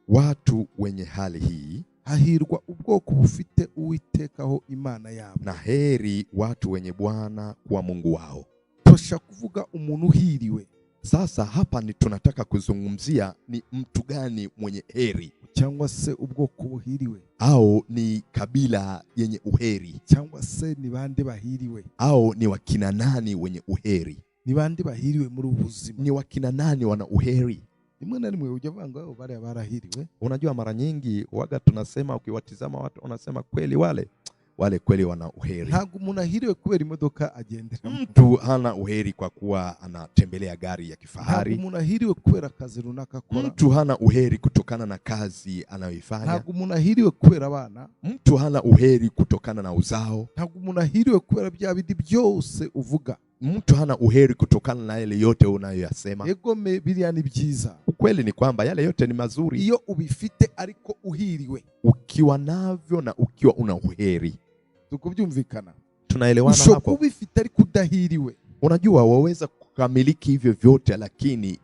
watu wenye hali hii, hahirwa ubwoko bufite Uwitekaho Imana yabo, na heri watu wenye Bwana kuwa Mungu wao. Tosha kuvuga umuntu uhiriwe. Sasa hapa ni tunataka kuzungumzia ni mtu gani mwenye heri, cyangwa se ubwoko buhiriwe, au ni kabila yenye uheri, cyangwa se ni bande bahiriwe, au ni wakina nani wenye uheri, ni bande bahiriwe muri ubuzima, ni wakina nani wana uheri. Rimwe na rimwe ujya vanga wao bale barahiriwe. Unajua mara nyingi waga tunasema, ukiwatizama watu unasema kweli wale kweli wana uheri. Ntago umuntu ahiriwe kubera imodoka agendera. Mtu hana uheri kwa kuwa anatembelea gari ya kifahari. Ntago umuntu ahiriwe kubera kazi runaka akora. Mtu hana uheri kutokana na kazi anayoifanya. Ntago umuntu ahiriwe kubera abana. Mtu hana uheri kutokana na uzao. Ntago umuntu ahiriwe kubera bya bindi byose uvuga. Mtu hana uheri kutokana na yale yote unayoyasema. Egome biriya ni byiza. Ukweli ni kwamba yale yote ni mazuri iyo ubifite ariko uhiriwe. Ukiwa navyo na ukiwa una uheri. Tukubyumvikana. Tunaelewana hapo. Usho kubifite ariko udahiriwe. Unajua waweza kukamiliki hivyo vyote lakini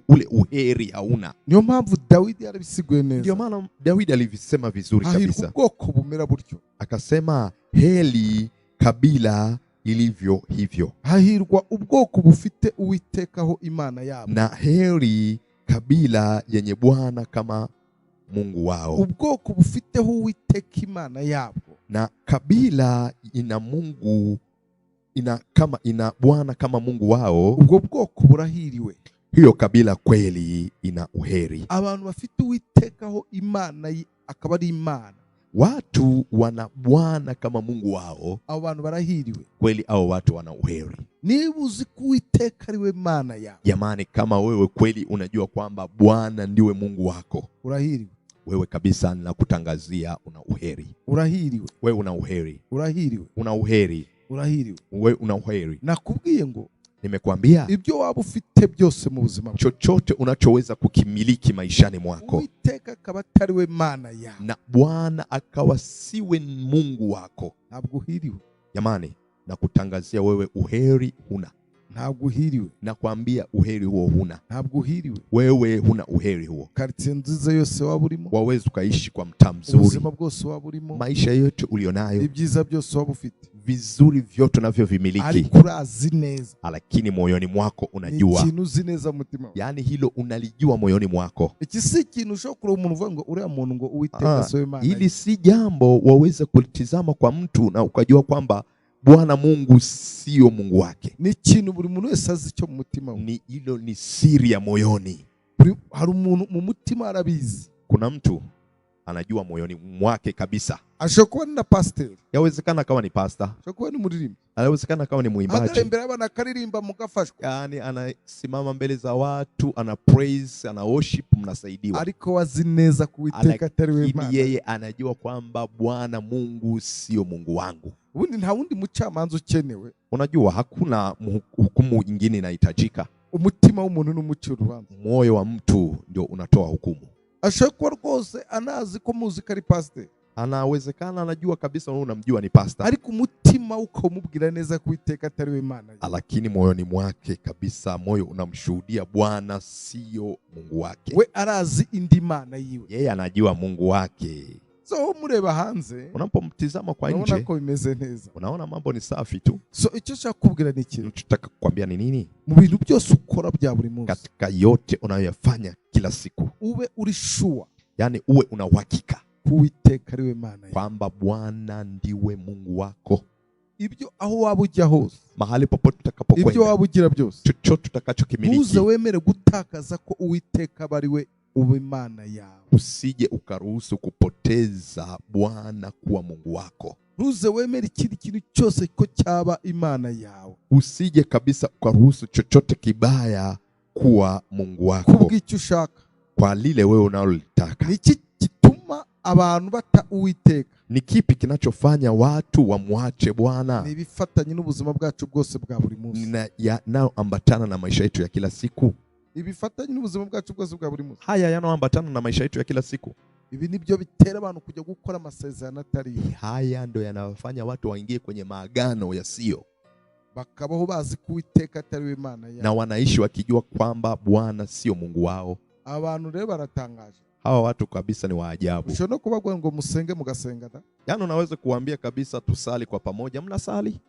ule uheri hauna. Niyo mpamvu Dawidi arabisiguye neza. Ndio maana Dawidi alivisema vizuri kabisa. Hahirwa ubwoko bumera butyo. Akasema heri kabila ilivyo hivyo. Hahirwa ubwoko bufite Uwitekaho Imana yabo, na heri kabila yenye Bwana kama Mungu wao. Ubwoko bufiteho Uwiteka Imana yabo, na kabila ina Mungu ina Bwana kama Mungu wao. Ubwo bwoko burahiriwe. Hiyo kabila kweli ina uheri. Abantu bafite Uwitekaho Imana akaba ari Imana, watu wana Bwana kama Mungu wao, abo bantu barahiriwe kweli. Au watu wana uheri. Niba uzi ko Uwiteka ariwe Mana yawe, jamani, kama wewe kweli unajua kwamba Bwana ndiwe Mungu wako, urahiriwe. Wewe kabisa nakutangazia una uheri. Urahiriwe. Wewe una uheri. Urahiriwe. Una uheri. Urahiriwe. Wewe una uheri. Nakubwiye ngo, nimekuambia ibyo waba ufite byose mu buzima, chochote unachoweza kukimiliki maishani mwako, Uwiteka akaba atariwe Mana yawe, na Bwana akawa siwe Mungu wako, ntabwo uhiriwe. Jamani, nakutangazia wewe uheri huna. Ntabwo uhiriwe. Nakwambia uheri huo huna. Ntabwo uhiriwe. Wewe huna uheri huo. Quartier nziza yose waba urimo, waweza ukaishi kwa mtaa mzuri, ubuzima bwose waba urimo, maisha yote ulionayo, ibyiza byose waba ufite, vizuri vyote unavyovimiliki, ariko urazi neza, lakini moyoni mwako unajua, ikintu uzi neza mutima, yani hilo unalijua moyoni mwako. Iki si ikintu ushobora umuntu uvuga ngo uriya muntu ngo Uwiteka sowe Imana. Ili si jambo waweza kulitizama kwa mtu na ukajua kwamba Bwana Mungu sio Mungu wake. Ni ikintu buri muntu wese azi cyo mu mutima we. Ni hilo ni siri ya moyoni. Hari umuntu mu mutima arabizi. Kuna mtu anajua moyoni mwake kabisa. Ashobora kuba ni pastor. Yawezekana kama ni pastor. Ashobora kuba ni muririmbi. Yawezekana kama ni muimbaji. Hata mbele y'abana akaririmba mugafashwa. Yani anasimama mbele za watu, ana praise, ana worship, mnasaidiwa. Ariko wazi neza kuwiteka atariwe Imana. Yeye anajua kwamba Bwana Mungu sio Mungu wangu. Ubundi nta wundi mucamanza ukenewe. Unajua hakuna hukumu nyingine inahitajika. Umutima w'umuntu n'umucyo urubanza. Moyo wa mtu ndio unatoa hukumu. Ashobora rwose anazi ko muzika ari pastor. Anawezekana anajua kabisa wewe unamjua ni pastor. Ariko umutima ukamubwira neza kuwiteka atariwe Imana. Lakini moyoni mwake kabisa moyo unamshuhudia Bwana sio Mungu wake. We arazi indi Mana yiwe. Yeye anajua Mungu wake. So mureba hanze, unapomtizama kwa nje, unaona ko bimeze neza, unaona mambo ni safi tu. So icyo cyakubwira ni iki? Nataka kukwambia ni nini? Mu bintu byose ukora bya buri munsi, katika yote unayoyafanya kila siku, ube uri sure, yani uwe una uhakika Uwiteka ariwe Mana yawe, kwamba Bwana ndiwe Mungu wako. Ibyo aho waba ujya hose, mahali popote utakapokwenda, ibyo waba ugira byose, chochote utakachokimiliki, uze wemere gutakaza ko Uwiteka bariwe ube Imana yawe. Usije ukaruhusu kupoteza Bwana kuwa Mungu wako. Uze wemere ikindi kintu cyose ko cyaba Imana yawe. Usije kabisa ukaruhusu chochote kibaya kuwa Mungu wako. Kubw'icyo ushaka, kwa lile wewe unalolitaka. Niki kituma abantu bata Uwiteka? Ni kipi kinachofanya watu wamwache Bwana? Ni bifatanye n'ubuzima bwacu bwose bwa buri munsi, yanayoambatana na maisha yetu ya kila siku. Ibifatanye n'ubuzima bwacu bwose bwa buri munsi. Haya yanayoambatana na maisha yetu ya kila siku. Ibi nibyo bitera abantu kujya gukora amasezerano atari. Haya ndo yanawafanya watu waingie kwenye maagano yasiyo. Bakabaho bazi ko Uwiteka atari Imana yabo. Na wanaishi wakijua kwamba Bwana sio Mungu wao. Abantu rero baratangaje. Hawa watu kabisa ni waajabu. Ushobora kubabwira ngo musenge mugasenga da. Yaani unaweza kuambia kabisa tusali kwa pamoja, mnasali.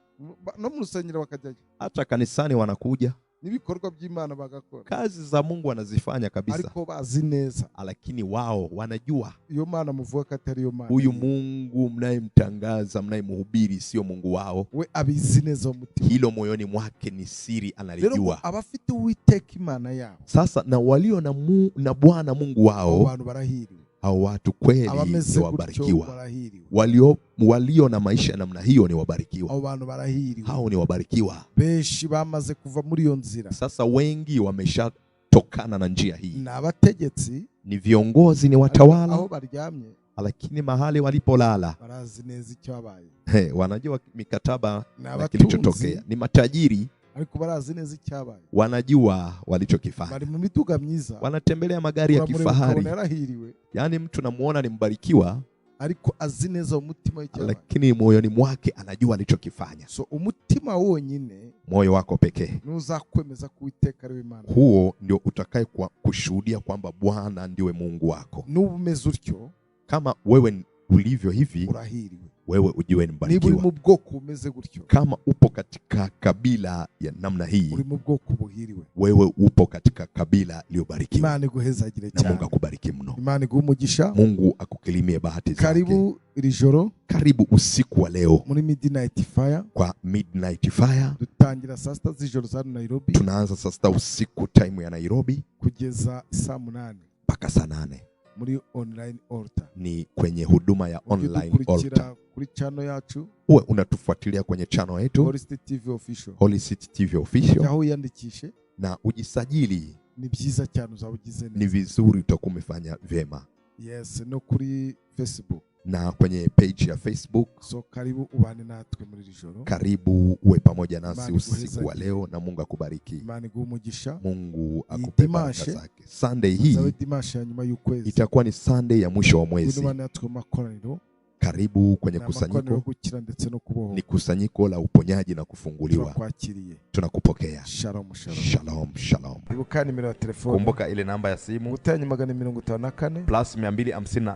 No musengera bakajyaje. Hata kanisani wanakuja. Nibikorwa by'Imana bagakora. Kazi za Mungu wanazifanya kabisa. Ariko bazi neza. Lakini wao wanajua. Iyo Mana muvuga ko atari yo Mana. Huyu Mungu mnayemtangaza, mnayemhubiri sio Mungu wao. We abizi neza umutima. Hilo moyoni mwake ni siri analijua. Rero abafite Uwiteka Imana yao. Sasa na walio na Bwana Mungu wao. Abantu barahiriwe. Hao watu kweli ni wabarikiwa. Walio na maisha namna hiyo ni wabarikiwa. Abantu barahiriwe. Hao ni wabarikiwa. Beshi bamaze kuva muri iyo nzira. Sasa wengi wameshatokana na njia hii. Na abategetsi, ni viongozi, ni watawala. Aho baryamye. Lakini mahali walipolala barazi neza icyo babaye. Wanajua mikataba na kilichotokea. Ni matajiri. Ariko barazi neza icyabaye. Wanajua walichokifanya. Bari mu mituga myiza. Wanatembelea magari ya kifahari. Yaani mtu namuona ni mbarikiwa. Ariko azi neza umutima w'icyabaye. Lakini moyoni mwake anajua alichokifanya. So umutima wonyine, moyo wako pekee, nuzakwemeza ko Uwiteka ari Imana. Huo ndio utakaye kushuhudia kwamba Bwana ndiwe Mungu wako. N'ubumeze utyo, kama wewe ulivyo hivi, urahiriwe. Wewe ujue ni mbarikiwa. Niba uri mu bwoko umeze gutyo, kama upo katika kabila ya namna hii, uri mu bwoko buhiriwe. Wewe upo katika kabila iliyobarikiwa. Imana iguhezagire cyane. Na Mungu akubariki mno. Imana igumugisha. Mungu akukilimie bahati zake. Karibu iri joro. Karibu usiku wa leo. Muri Midnight Fire. Kwa Midnight Fire. Dutangira saa 6 z'ijoro za Nairobi. Tunaanza saa 6 usiku time ya Nairobi. Kugeza saa 8. Mpaka saa 8. Muri online altar. Ni kwenye huduma ya online altar. Kuri channel yacu. Uwe unatufuatilia kwenye channel yetu Holy City TV Official. Holy City TV Official. Aho yandikishe na ujisajili. Ni byiza cyane uzabugize neza. Ni vizuri utakuwa umefanya vyema. Yes, no kuri Facebook. Na kwenye page ya Facebook. So karibu ubane natwe muri rijoro. Karibu uwe pamoja nasi usiku wa leo na Mungu akubariki. Imana igumugisha. Mungu akupe baraka zake. Sunday hii itakuwa ni Sunday ya mwisho wa mwezi. Karibu kwenye kusanyiko. Ni kusanyiko la uponyaji na kufunguliwa. Tunakupokea. Shalom, shalom. Shalom, shalom. Ibuka nimero ya telefoni. Kumbuka ile namba ya simu. Gutanya 254 plus 254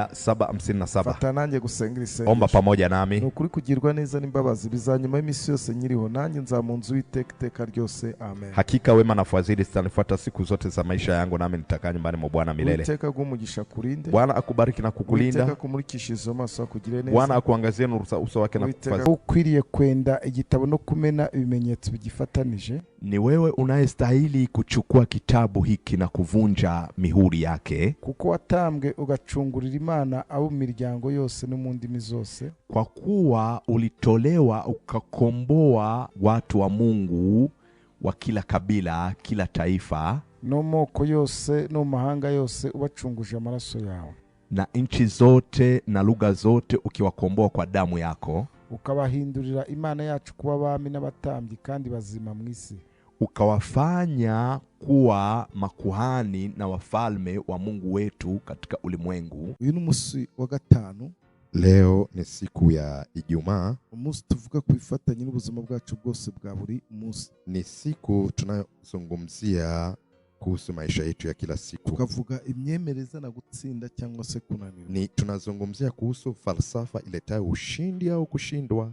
742 Fata nanjye gusenga isengesho. Omba pamoja nami. Nukuri kugirwa neza n'imbabazi bizanyuma y'imisi yose nyiriho, nanjye nzamunzu Uwiteka ryose. Amen. Hakika wema na fadhili zitanifuata siku zote za maisha yangu, nami nitakaa nyumbani mwa Bwana milele. Uwiteka agumugisha kurinde. Bwana akubariki na kukulinda. Uwiteka kumurikishize amaso akugire neza. Bwana akuangazie nuru za uso wake na kukufadhili. Ukwiriye kwenda igitabo no kumena ibimenyetso bigifatanije. Ni wewe unayestahili kuchukua kitabu hiki na kuvunja mihuri yake. Kuko watambwe ugacungurira Imana abo miryango yose no mu ndimi zose. Kwa kuwa ulitolewa ukakomboa watu wa Mungu wa kila kabila, kila taifa, no moko yose no mahanga yose, ubacunguje amaraso yawe, na nchi zote na lugha zote, ukiwakomboa kwa damu yako, ukabahindurira Imana yacu kuba abami n'abatambyi kandi bazima mu isi, ukawafanya kuwa makuhani na wafalme wa Mungu wetu katika ulimwengu. Uyu ni umunsi wa gatanu. Leo ni siku ya Ijumaa. Umunsi tuvuga kubifatanya n'ubuzima bwacu bwose bwa buri munsi. Ni siku tunayozungumzia kuhusu maisha yetu ya kila siku. Tukavuga imyemereza na gutsinda cyangwa se kunanirwa. Ni tunazungumzia kuhusu falsafa iletayo ushindi au kushindwa.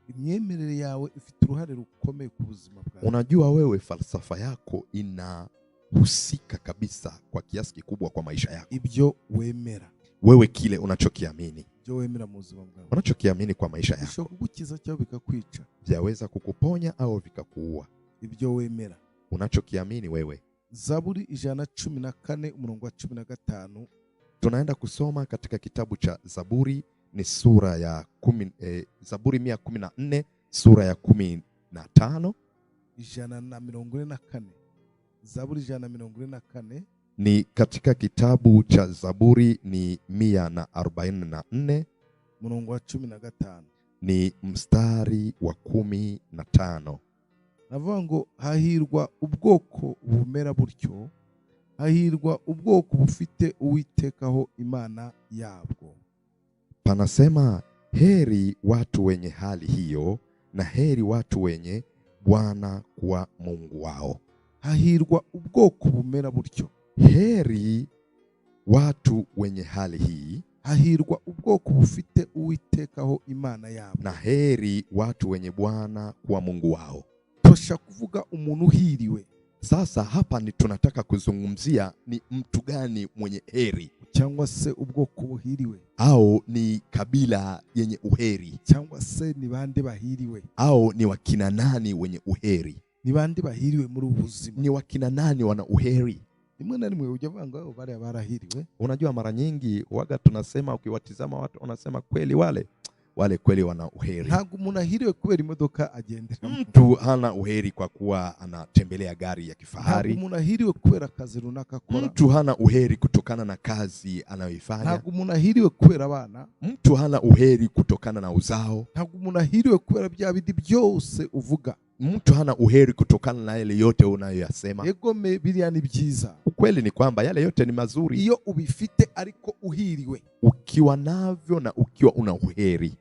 Imyemerere yawe ifite uruhare rukomeye ku buzima bwawe. Unajua wewe falsafa yako inahusika kabisa kwa kiasi kikubwa kwa maisha yako. Ibyo wemera. Wewe kile unachokiamini. Ibyo wemera mu buzima bwawe. Unachokiamini kwa maisha yako. Bishobora kugukiza cyangwa bikakwica. Vyaweza kukuponya au vikakuua. Ibyo wemera. Unachokiamini wewe. Zaburi 114 umurongo wa 15. Tunaenda kusoma katika kitabu cha Zaburi, ni sura ya Zaburi 114 sura ya 15. 144. Zaburi 144 ni katika kitabu cha Zaburi ni 144 umurongo wa 15. Ni mstari wa 15. navuga ngo hahirwa ubwoko bumera butyo, hahirwa ubwoko bufite Uwitekaho Imana yabwo. Panasema heri watu wenye hali hiyo, na heri watu wenye Bwana kuwa Mungu wao. Hahirwa ubwoko bumera butyo. Heri watu wenye hali hii, hahirwa ubwoko bufite Uwitekaho Imana yabo. na heri watu wenye Bwana kuwa Mungu wao. Tosha kuvuga umuntu uhiriwe. Sasa hapa ni tunataka kuzungumzia ni mtu gani mwenye heri, cyangwa se ubwoko buhiriwe, au ni kabila yenye uheri, cyangwa se ni bande bahiriwe, au ni wakina nani wenye uheri, ni bande bahiriwe muri ubuzima, ni wakina nani wana uheri. Rimwe na rimwe ujya vanga wao bale barahiriwe. Unajua mara nyingi waga tunasema, ukiwatizama watu wanasema kweli wale kweli wana uheri. Ntabwo umuntu ahiriwe kubera imodoka agendera. Mtu hana uheri kwa kuwa anatembelea gari ya kifahari. Ntabwo umuntu ahiriwe kubera kazi runaka akora. Mtu hana uheri kutokana na kazi anayoifanya. Ntabwo umuntu ahiriwe kubera abana. Mtu hana uheri kutokana na uzao. Ntabwo umuntu ahiriwe kubera bya bindi byose uvuga. Mtu hana uheri kutokana na yale yote unayoyasema. Egome biriya ni byiza. Ukweli ni kwamba yale yote ni mazuri iyo ubifite ariko uhiriwe. Ukiwa navyo na ukiwa una uheri.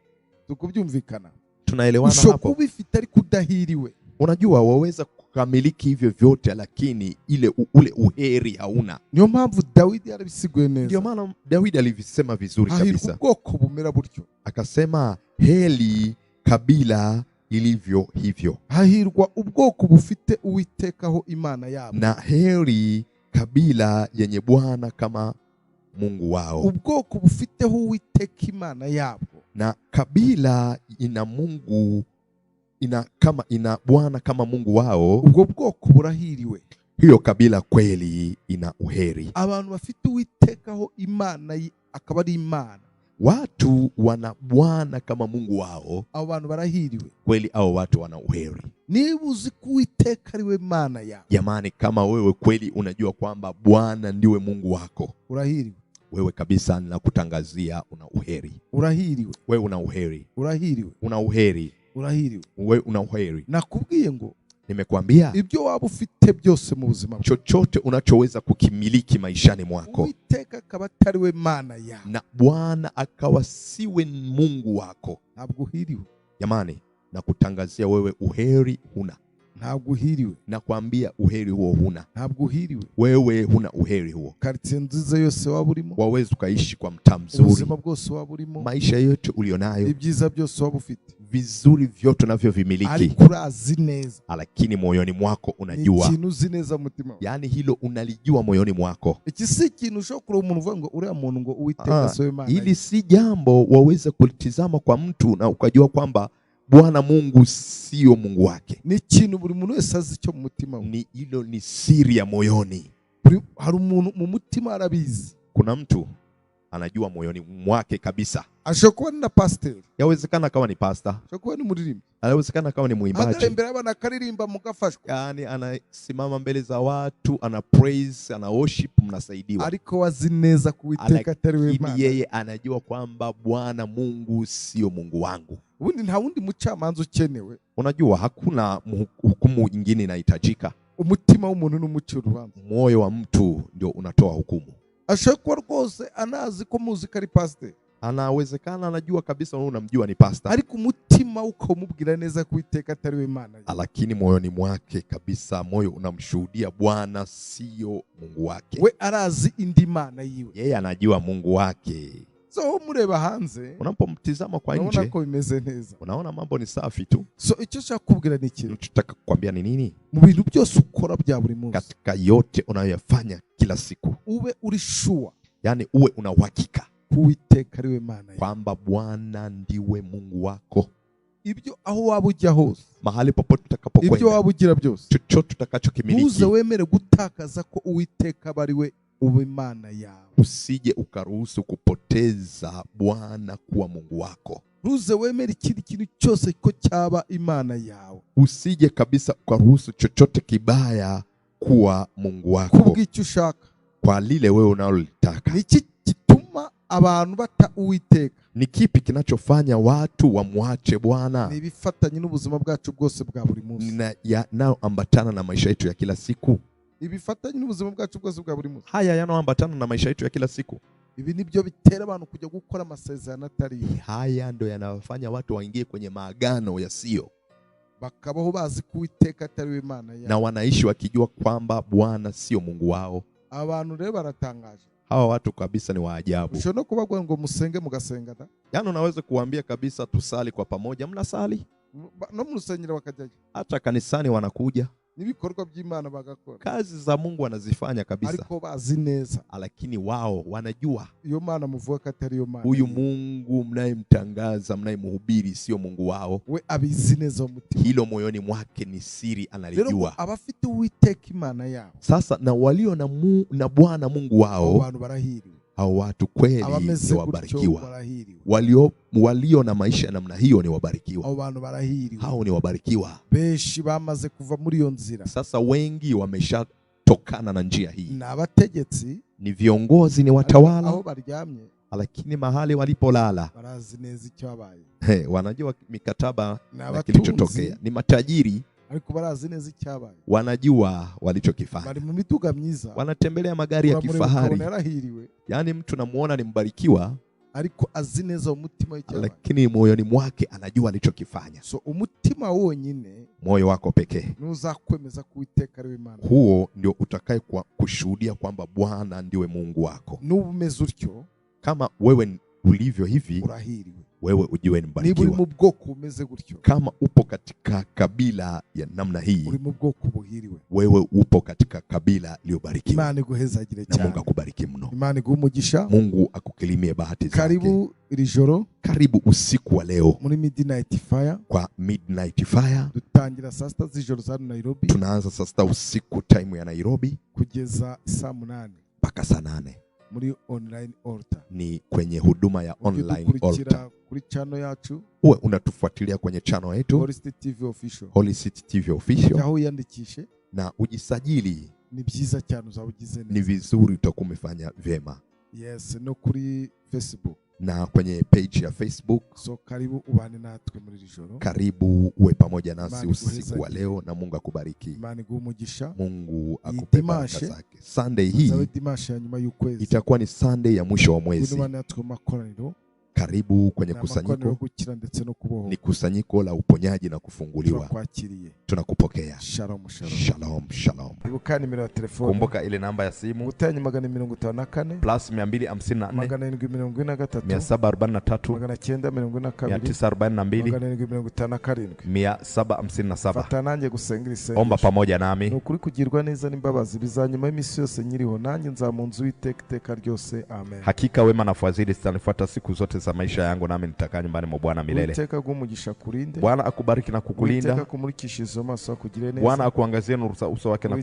Tukubyumvikana. Tunaelewana hapo. Ushoka ubifite ariko udahiriwe. Unajua waweza kukamiliki hivyo vyote lakini ule uheri hauna. Niyo mpamvu Dawidi arabisiguye neza. Ndio maana Dawidi alivisema vizuri kabisa. Ubwoko bumera butyo. Akasema heri kabila ilivyo hivyo. Hahirwa ubwoko bufite Uwitekaho Imana yabo. Na heri kabila yenye Bwana kama Mungu wao. Ubwoko bufiteho Uwiteka Imana yabo. Na kabila ina Mungu ina Bwana kama Mungu wao. Ubwo bwoko burahiriwe. Hiyo kabila kweli ina uheri. Abantu bafite Uwitekaho Imana akaba ari Imana. Watu wana Bwana kama Mungu wao. Abantu barahiriwe. Kweli hao watu wana uheri. Niba uzi ko Uwiteka ariwe Mana yao. Jamani, kama wewe kweli unajua kwamba Bwana ndiwe Mungu wako, urahiriwe. Wewe kabisa ninakutangazia una uheri. Urahiriwe. Wewe una uheri. Urahiriwe. Una uheri. Urahiriwe. Wewe una uheri. Nakubwiye ngo nimekuambia ibyo waba ufite byose mu buzima, chochote unachoweza kukimiliki maishani mwako, Uwiteka akaba atariwe Mana yao, na Bwana akawa siwe Mungu wako, ntabwo uhiriwe. Jamani, nakutangazia wewe uheri huna. Ntabwo uhiriwe. Nakwambia uheri huo huna. Ntabwo uhiriwe. Wewe huna uheri huo. Quartier nziza yose waba urimo, waweza ukaishi kwa mtaa mzuri, ubuzima bwose waba urimo, maisha yote ulionayo, ibyiza byose waba ufite, vizuri vyote unavyovimiliki, ariko urazi neza, lakini moyoni mwako unajua, ikintu uzi neza mutima, yani hilo unalijua moyoni mwako. Iki si ikintu ushobora umuntu uvuga ngo uriya muntu ngo Uwiteka siwe Mana. Hili si jambo waweza kulitizama kwa mtu na ukajua kwamba Bwana Mungu sio Mungu wake. Ni ikintu buri muntu wese azi cyo mu mutima. Ni hilo ni siri ya moyoni. Hari umuntu mu mutima arabizi. Kuna mtu anajua moyoni mwake kabisa. Ashobora na pastor. Yawezekana kama ni pastor. Ashobora ni muririmbi. Yawezekana kama ni muimbaji. Agarembera abana karirimba mugafashwa. Yani anasimama mbele za watu, ana praise, ana worship, mnasaidiwa. Ariko wazi neza kuwiteka atariwe Mana. Yeye anajua kwamba Bwana Mungu sio Mungu wangu. Ubundi nta wundi mucamanza ukenewe. Unajua hakuna hukumu nyingine inahitajika. Umutima w'umuntu n'umucyo urubanza. Moyo wa mtu ndio unatoa hukumu. Ashobora rwose anazi ko muzika ari pastor. Anawezekana anajua kabisa wewe unamjua ni pastor. Ariko umutima ukamubwira neza kuiteka atariwe Mana. Lakini moyoni mwake kabisa moyo unamshuhudia Bwana sio Mungu wake. We arazi indi Mana yiwe. Yeye anajua Mungu wake. So mureba hanze, unapomtizama kwa nje, unaona ko bimeze neza. Unaona mambo ni safi tu. So icyo cyakubwira ni iki? Nataka kukwambia ni nini? Mu bintu byose ukora bya buri munsi, katika yote unayoyafanya kila siku, ube uri sure, yani uwe una uhakika Uwiteka ariwe Mana kwamba Bwana ndiwe Mungu wako. Ibyo aho waba ujya hose, mahali popote utakapokwenda, ibyo waba ugira byose, chochote utakachokimiliki, uze wemere gutakaza ko Uwiteka bariwe ube Mana yawe. Usije ukaruhusu kupoteza Bwana kuwa Mungu wako. Uze wemere ikindi kintu cyose ko cyaba Imana yawe. Usije kabisa ukaruhusu chochote kibaya kuwa Mungu wako. Kubw'icyo ushaka, kwa lile wewe unalolitaka. Niki gituma abantu bata Uwiteka? Ni kipi kinachofanya watu wamwache Bwana? Ni ibifatanye n'ubuzima bwacu bwose bwa buri munsi. Yanayoambatana na maisha yetu ya kila siku. Ibifatanye n'ubuzima bwacu bwose bwa buri munsi. Haya yanayoambatana na maisha yetu ya kila siku. Ibi nibyo bitera abantu kujya gukora amasezerano atari. Haya ndio yanawafanya watu waingie kwenye maagano yasiyo. Bakabaho bazi ko Uwiteka atari we Imana yabo. Na wanaishi wakijua kwamba Bwana sio Mungu wao. Abantu rero baratangaje. Hawa watu kabisa ni waajabu. Ushobora kubagwa ngo musenge mugasenga da. Yaani unaweza kuambia kabisa tusali kwa pamoja, mnasali? No mu rusengero bakajyaje. Hata kanisani wanakuja. Nibikorwa by'Imana bagakora. Kazi za Mungu wanazifanya kabisa. Ariko bazi neza. Lakini wao wanajua. Iyo Mana muvuga ko atari yo Mana. Huyu Mungu mnayemtangaza, mnayemhubiri sio Mungu wao. We abizi neza umutima. Hilo moyoni mwake ni siri analijua. Abafite Uwiteka Imana yao. Sasa na walio na Bwana Mungu wao. Abantu barahiriwe. Hao watu kweli ni wabarikiwa. Walio na maisha ya namna hiyo ni wabarikiwa. Abantu barahiriwe. Hao ni wabarikiwa. Beshi bamaze kuva muri iyo nzira. Sasa wengi wameshatokana na njia hii. Na abategetsi, ni viongozi, ni watawala. Aho baryamye. Lakini mahali walipolala. Barazi neza icyo abaye. Wanajua mikataba na kilichotokea. Ni matajiri. Ariko barazi neza icyabaye. Wanajua walichokifanya. Bari mu mituga myiza. Wanatembelea magari ya kifahari. Yaani mtu namuona ni mbarikiwa. Ariko azi neza umutima w'icyabaye. Lakini moyoni mwake anajua alichokifanya. So umutima wonyine, moyo wako pekee, nuzakwemeza ko Uwiteka ari we Imana. Huo ndio utakaye kushuhudia kwamba Bwana ndiwe Mungu wako. N'ubumeze utyo, kama wewe ulivyo hivi, urahiriwe. Wewe ujiwe ni mbarikiwa. Niba uri mu bwoko umeze gutyo, kama upo katika kabila ya namna hii, uri mu bwoko buhiriwe. Wewe upo katika kabila iliyobarikiwa. Imana iguhezagire cyane. Na Mungu akubariki mno. Imana iguhumugisha. Mungu akukilimie bahati zake. Karibu iri joro. Karibu usiku wa leo. Muri Midnight Fire. Kwa Midnight Fire. Dutangira saa 6 z'ijoro za Nairobi. Tunaanza saa 6 usiku time ya Nairobi. Kugeza saa 8. Mpaka saa 8. Muri online altar. Ni kwenye huduma ya online altar. Kuri channel yacu. Uwe unatufuatilia kwenye channel yetu Holy City TV Official. Holy City TV Official. Yaho yandikishe na ujisajili. Ni byiza cyane uzabugize neza. Ni vizuri utakuwa umefanya vyema. Yes, no kuri Facebook. Na kwenye page ya Facebook. So karibu ubane natwe muri rijoro. Karibu uwe pamoja nasi usiku wa leo na Mungu akubariki. Imana iguhumugisha. Mungu akupe baraka zake. Sunday hii itakuwa ni Sunday ya mwisho wa mwezi. Karibu kwenye kusanyiko. Ni kusanyiko la uponyaji na kufunguliwa. Tunakupokea. Shalom, shalom. Shalom, shalom. Kumbuka ile namba ya simu. Gutanyi 254 plus 254 743 942 Fata nanjye gusengera isengesho. Omba pamoja nami. Nukuri kugirwa neza n'imbabazi bizanyuma y'imisi yose nyiriho, nanjye nzamunzu w'iteka ryose. Amen. Hakika wema na fadhili zitanifuata siku zote za maisha yangu, nami nitakaa nyumbani mwa Bwana milele. Uwiteka gumugisha kurinde. Bwana akubariki na kukulinda. Uwiteka kumurikisha izo maso akugire neza. Bwana akuangazie nuru za uso wake na